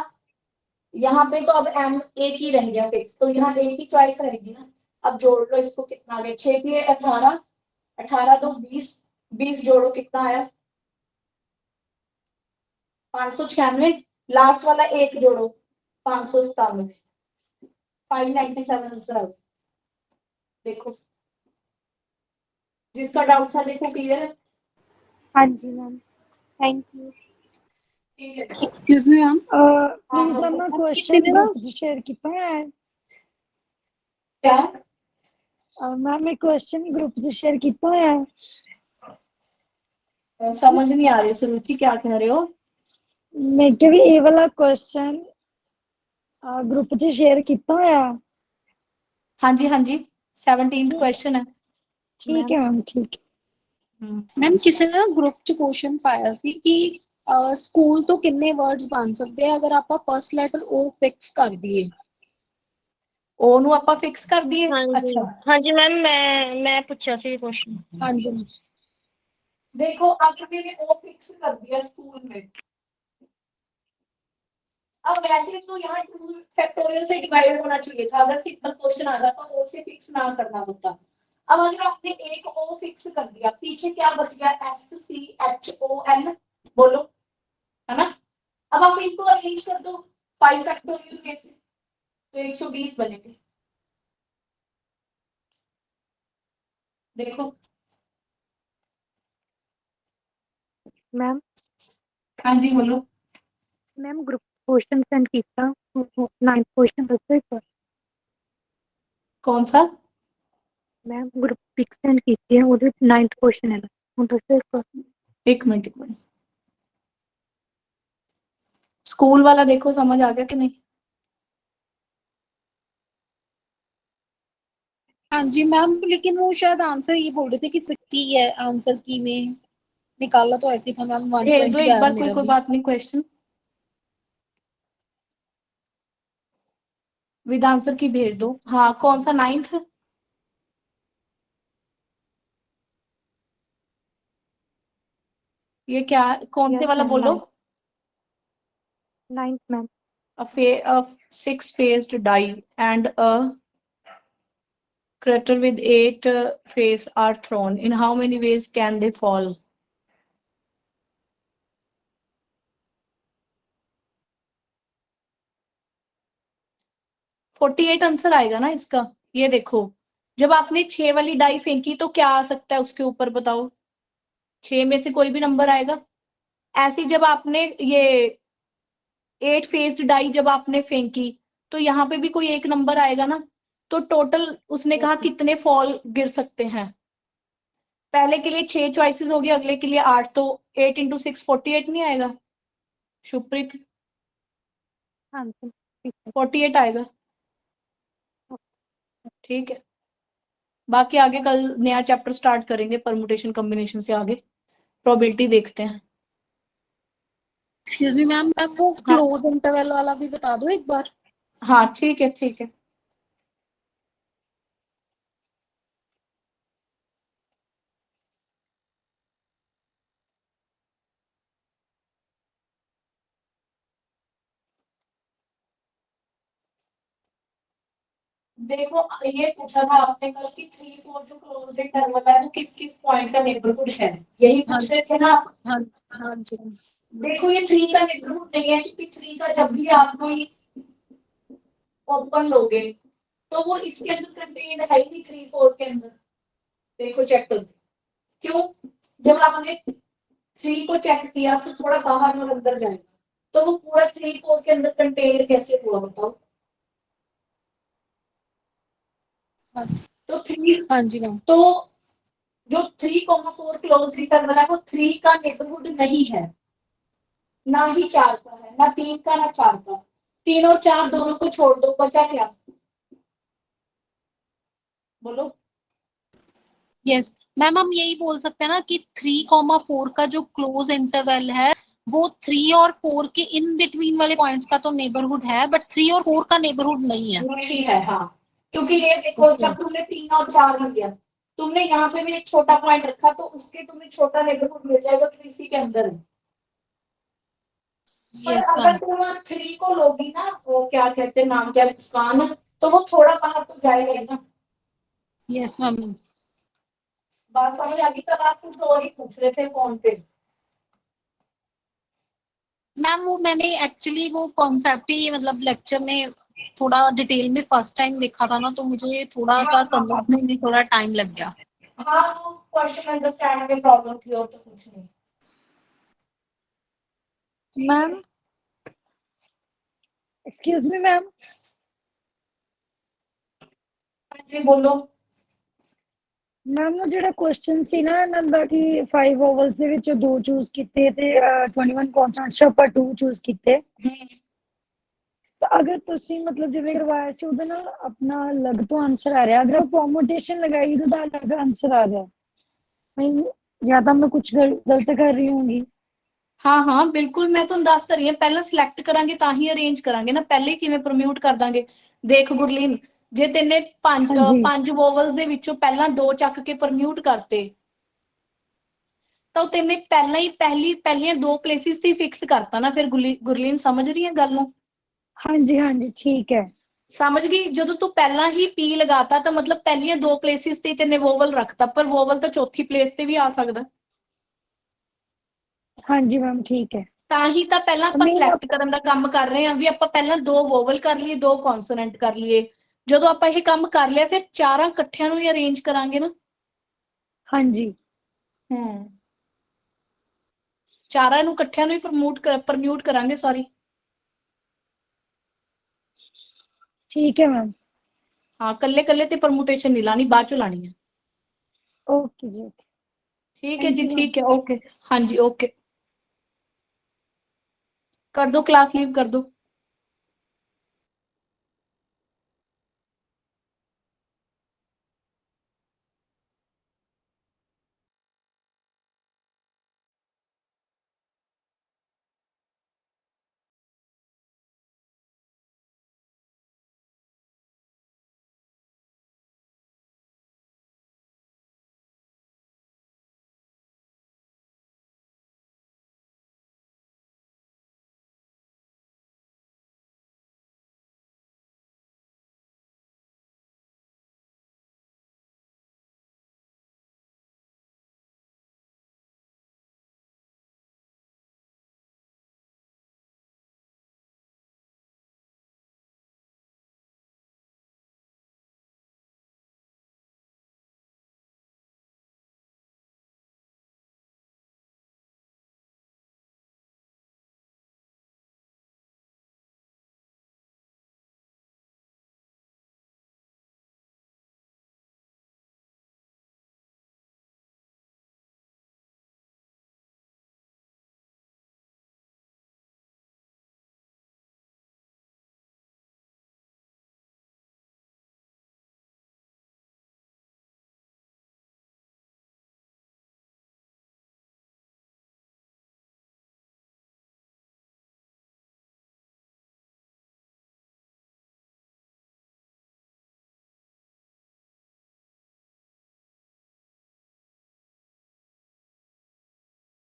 S1: यहाँ पे, तो अब एम एक ही रह गया फिक्स, तो यहाँ ए की चॉइस रहेगी ना। अब जोड़ लो इसको, कितना आ गया, 6 के 18, 18 तो 20, 20 जोड़ो कितना आया, 596, लास्ट वाला एक जोड़ो 597, 597 आंसर आ गया। देखो जिसका डाउट था देखो क्लियर है।
S6: हाँ जी मैम, थैंक यू।
S1: ठीक है
S10: एक्सक्यूज मी मैम,
S3: प्लीज
S1: हाँ,
S3: ना
S1: हाँ,
S3: क्वेश्चन
S10: कितने ना
S3: ग्रुप शेयर किया है
S1: क्या
S3: मैम, एक क्वेश्चन ग्रुप शेयर किया है।
S1: समझ नहीं आ रही सुरुचि क्या कह रहे हो।
S3: मैं क्या भी ये वाला क्वेश्चन ग्रुप शेयर किया है।
S1: हाँ जी 17th क्वेश्चन है।
S3: ठीक है मैम, ठीक है।
S10: ਮੈਮ ਕਿਸੇ ਨੇ ਨਾ ਗਰੁੱਪ ਚ ਕੁਐਸਚਨ ਪਾਇਆ ਸੀ ਕਿ ਸਕੂਲ ਤੋਂ ਕਿੰਨੇ ਵਰਡਸ ਬਣ ਸਕਦੇ ਆ ਅਗਰ ਆਪਾਂ ਫਰਸਟ ਲੈਟਰ O ਫਿਕਸ ਕਰ ਦਈਏ।
S1: ओ ਨੂੰ ਆਪਾਂ ਫਿਕਸ ਕਰ ਦਈਏ।
S4: ਹਾਂਜੀ
S1: अच्छा
S4: ਹਾਂਜੀ ਮੈਮ ਮੈਂ ਪੁੱਛਿਆ ਸੀ ਕੁਐਸਚਨ।
S10: ਹਾਂਜੀ
S1: देखो अगर मैंने ओ फिक्स कर दिया स्कूल में, अब वैसे तो यहाँ 2 फैक्टोरियल से डिवाइड होना चाहिए था, अगर सिंपल क्वेश्चन आता तो ओ से फिक्स ना करना होता। अब अगर आपने एक ओ फिक्स कर दिया, पीछे क्या बच गया, SCHOL, बोलो, है ना। अब आप इनको अरेंज कर दो 5 फैक्टोरियल में से, तो 120 बनेंगे। देखो
S12: मैम
S1: हाँ जी बोलो।
S12: मैम ग्रुप क्वेश्चन सेंड किया 9th क्वेश्चन दसो एक बार।
S1: कौन सा
S12: मैम ग्रुप पिक सेंड की है ਉਹਦੇ 9th क्वेश्चन है ਹੁਣ दसो एक बार।
S1: एक मिनट स्कूल वाला देखो समझ आ गया कि नहीं।
S10: ਹਾਂਜੀ मैम, लेकिन वो शायद आंसर ये बोल रहे थे कि 60 है आंसर की में निकाला तो ऐसे ही था मैम,
S1: भेज दो
S10: 120
S1: एक
S10: आया
S1: बार,
S10: मेरा
S1: कोई
S10: भी।
S1: बात नहीं, क्वेश्चन विद आंसर की भेज दो। हाँ कौन सा 9th, ये क्या कौन से
S12: यस
S1: वाला
S12: मैम
S1: बोलो।
S12: 9th ma'am.
S1: a 6-faced die and a crater with 8 face are thrown, in how many ways can they fall? $48 answer आएगा ना इसका। ये देखो जब आपने 6 वाली डाई फेंकी तो क्या आ सकता है उसके ऊपर, बताओ 6 में से कोई भी नंबर आएगा। ऐसे जब आपने ये 8 फेस्ड डाई जब आपने फेंकी तो यहाँ पे भी कोई एक नंबर आएगा ना। तो टोटल उसने कहा कितने फॉल गिर सकते हैं। पहले के लिए 6 चॉइसेस हो गई, अगले के लिए 8, तो 8 × 6 48 नहीं आएगा शुभप्रीत।
S12: हाँ जी ठीक है।
S1: 48 आएगा। ठीक है, बाकी आगे कल नया चैप्टर स्टार्ट करेंगे परमुटेशन कॉम्बिनेशन से आगे, प्रोबेबिलिटी देखते हैं।
S10: एक्सक्यूज मी मैम, वो
S1: हाँ
S10: क्लोज इंटरवल वाला भी बता दो एक बार।
S1: हाँ ठीक है ठीक है। देखो ये पूछा था आपने कल कि 3-4 जो क्लोज्ड इंटरवल है वो किस किस पॉइंट का नेबरहुड है, यही
S10: हाँ
S1: पूछ रहे थे ना आप।
S10: हाँ हाँ जी।
S1: देखो ये 3 का नेबरहुड नहीं है, क्योंकि 3 का जब भी आप कोई ओपन लोगे तो वो इसके अंदर कंटेन्ड है ही नहीं 3-4 के अंदर। देखो चेक करो क्यों, जब आपने 3 को चेक किया तो थोड़ा बाहर और अंदर जाएगा, तो वो पूरा 3-4 के अंदर कंटेन्ड कैसे हुआ बताओ। तो 3
S10: हाँ जी मैम।
S1: तो जो 3,4 क्लोज इंटरवल है वो 3 का नेबरहुड नहीं है, ना ही 4 का है, ना 3 का ना 4 का। 3 और 4 दोनों को छोड़ दो, बचा क्या, बोलो।
S10: यस मैम, हम यही बोल सकते हैं ना कि 3,4 का जो क्लोज इंटरवल है वो 3 और 4 के इन बिटवीन वाले पॉइंट्स का तो नेबरहुड है, बट 3 और 4 का नेबरहुड नहीं है।
S1: नहीं है हाँ, क्योंकि ये देखो जब तुमने 3 और 4 लिया, तुमने यहाँ पे भी एक छोटा पॉइंट रखा तो उसके तुम्हें छोटा नेबरहुड मिल जाएगा जो इसी के अंदर है। पर
S10: यस
S1: अगर
S10: मैम।
S1: तुम 3 को लोगी ना, वो क्या कहते हैं नाम क्या है, मुस्कान, तो वो थोड़ा बाहर तो जाएगा ही ना।
S10: Yes ma'am.
S1: बात समझ आ गई। कल आप कुछ और ही पूछ रहे थे फोन पे।
S10: मैम वो मैंने एक्चुअली वो कॉन्सेप्ट ही मतलब लेक्चर में थोड़ा डिटेल में फर्स्ट टाइम देखा था ना, तो मुझे थोड़ा सा समझने में थोड़ा टाइम लग गया।
S1: हाँ वो क्वेश्चन अंडरस्टैंड में प्रॉब्लम थी और तो कुछ नहीं।
S3: मैम एक्सक्यूज मी मैम,
S1: हाँ जी बोलो।
S3: ਮੈਮ ਉਹ ਜਿਹੜਾ ਕੁਐਸਚਨ ਸੀ ਨਾ ਇਹਨਾਂ ਦਾ ਕਿ 5 ਵੋਵਲਸ ਦੇ ਵਿੱਚੋਂ 2 ਚੂਜ਼ ਕੀਤੇ ਤੇ 21 ਕਨਸੋਨੈਂਟਸ ਚੋਂ ਆਪਾਂ 2 ਚੂਜ਼ ਕੀਤੇ। ਤਾਂ ਅਗਰ ਤੁਸੀਂ ਮਤਲਬ ਜਿਵੇਂ ਕਰਵਾਇਆ ਸੀ ਉਹਦੇ ਨਾਲ ਆਪਣਾ ਅਲੱਗ ਤੋਂ ਆਨਸਰ ਆ ਰਿਹਾ, ਅਗਰ ਪਰਮੋਟੇਸ਼ਨ लगाई तो ਉਹਦਾ ਅਲੱਗ ਆਨਸਰ ਆ ਰਿਹਾ। ਨਹੀਂ ਜਾਂ ਤਾਂ ਮੈਂ ਕੁਝ ਗਲਤ ਕਰ ਰਹੀ ਹੋਊਂਗੀ।
S1: ਹਾਂ ਹਾਂ ਬਿਲਕੁਲ, ਮੈਂ ਤੁਹਾਨੂੰ ਦੱਸ ਤਾਂ ਰਹੀ ਹਾਂ, ਪਹਿਲਾਂ ਸਿਲੈਕਟ ਕਰਾਂਗੇ ਤਾਂ ਹੀ ਅਰੇਂਜ ਕਰਾਂਗੇ ਨਾ, ਪਹਿਲੇ ਕਿਵੇਂ ਪ੍ਰਮਿਊਟ ਕਰ ਦਾਂਗੇ। ਦੇਖ ਗੁਰਲੀਨ, ਜੇ ਤੈਨੇ ਪੰਜ ਵੋਵਲਸ ਦੇ ਵਿੱਚੋਂ ਪਹਿਲਾਂ 2 ਚੱਕ ਕੇ ਪ੍ਰਮਿਊਟ ਕਰਤੇ ਤਾਂ ਉਹ ਤੈਨੇ ਪਹਿਲਾਂ ਹੀ ਪਹਿਲੀਆਂ 2 ਪਲੇਸਿਸ ਤੇ ਫਿਕਸ ਕਰਤਾ ਨਾ। ਫਿਰ ਗੁਰਲੀਨ ਸਮਝ ਰਹੀ ਹੈ ਗੱਲ ਨੂੰ?
S3: ਹਾਂਜੀ ਹਾਂਜੀ ਠੀਕ ਹੈ,
S1: ਸਮਝ ਗਈ। ਜਦੋਂ ਤੂੰ ਪਹਿਲਾਂ ਹੀ ਪੀ ਲਗਾਤਾ ਤਾਂ ਮਤਲਬ ਪਹਿਲੀਆਂ 2 ਪਲੇਸਿਸ ਤੇ ਤੈਨੇ ਵੋਵਲ ਰੱਖਤਾ, ਪਰ ਵੋਵਲ ਤਾਂ ਚੌਥੀ ਪਲੇਸ ਤੇ ਵੀ ਆ ਸਕਦਾ।
S3: ਹਾਂਜੀ ਮੈਮ ਠੀਕ ਹੈ।
S1: ਤਾਂ ਹੀ ਤਾਂ ਪਹਿਲਾਂ ਆਪਾਂ ਸਿਲੈਕਟ ਕਰਨ ਦਾ ਕੰਮ ਕਰ ਰਹੇ ਹਾਂ ਵੀ ਆਪਾਂ ਪਹਿਲਾਂ 2 ਵੋਵਲ ਕਰ ਲਈਏ, 2 ਕੌਨਸੋਨੈਂਟ ਕਰ ਲਈਏ। ਜਦੋਂ ਆਪਾਂ ਇਹ ਕੰਮ ਕਰ ਲਿਆ ਫਿਰ ਚਾਰਾਂ ਇਕੱਠਿਆਂ ਨੂੰ ਹੀ ਅਰੇਂਜ ਕਰਾਂਗੇ ਨਾ।
S3: ਹਾਂਜੀ
S1: ਚਾਰਾਂ ਨੂੰ ਇਕੱਠਿਆਂ ਨੂੰ ਹੀ ਪ੍ਰਮਿਊਟ ਕਰਾਂਗੇ, ਸੌਰੀ।
S3: ਠੀਕ ਹੈ ਮੈਮ।
S1: ਹਾਂ ਕੱਲੇ ਕੱਲੇ ਤੇ ਪਰਮੂਟੇਸ਼ਨ ਨਹੀਂ ਲਾਣੀ, ਬਾਅਦ ਚੋਂ ਲਾਣੀ ਹੈ।
S3: ਓਕੇ ਜੀ ਓਕੇ,
S1: ਠੀਕ ਹੈ ਜੀ, ਠੀਕ ਹੈ, ਓਕੇ। ਹਾਂਜੀ ਓਕੇ, ਕਰ ਦੋ क्लास लीव कर दो।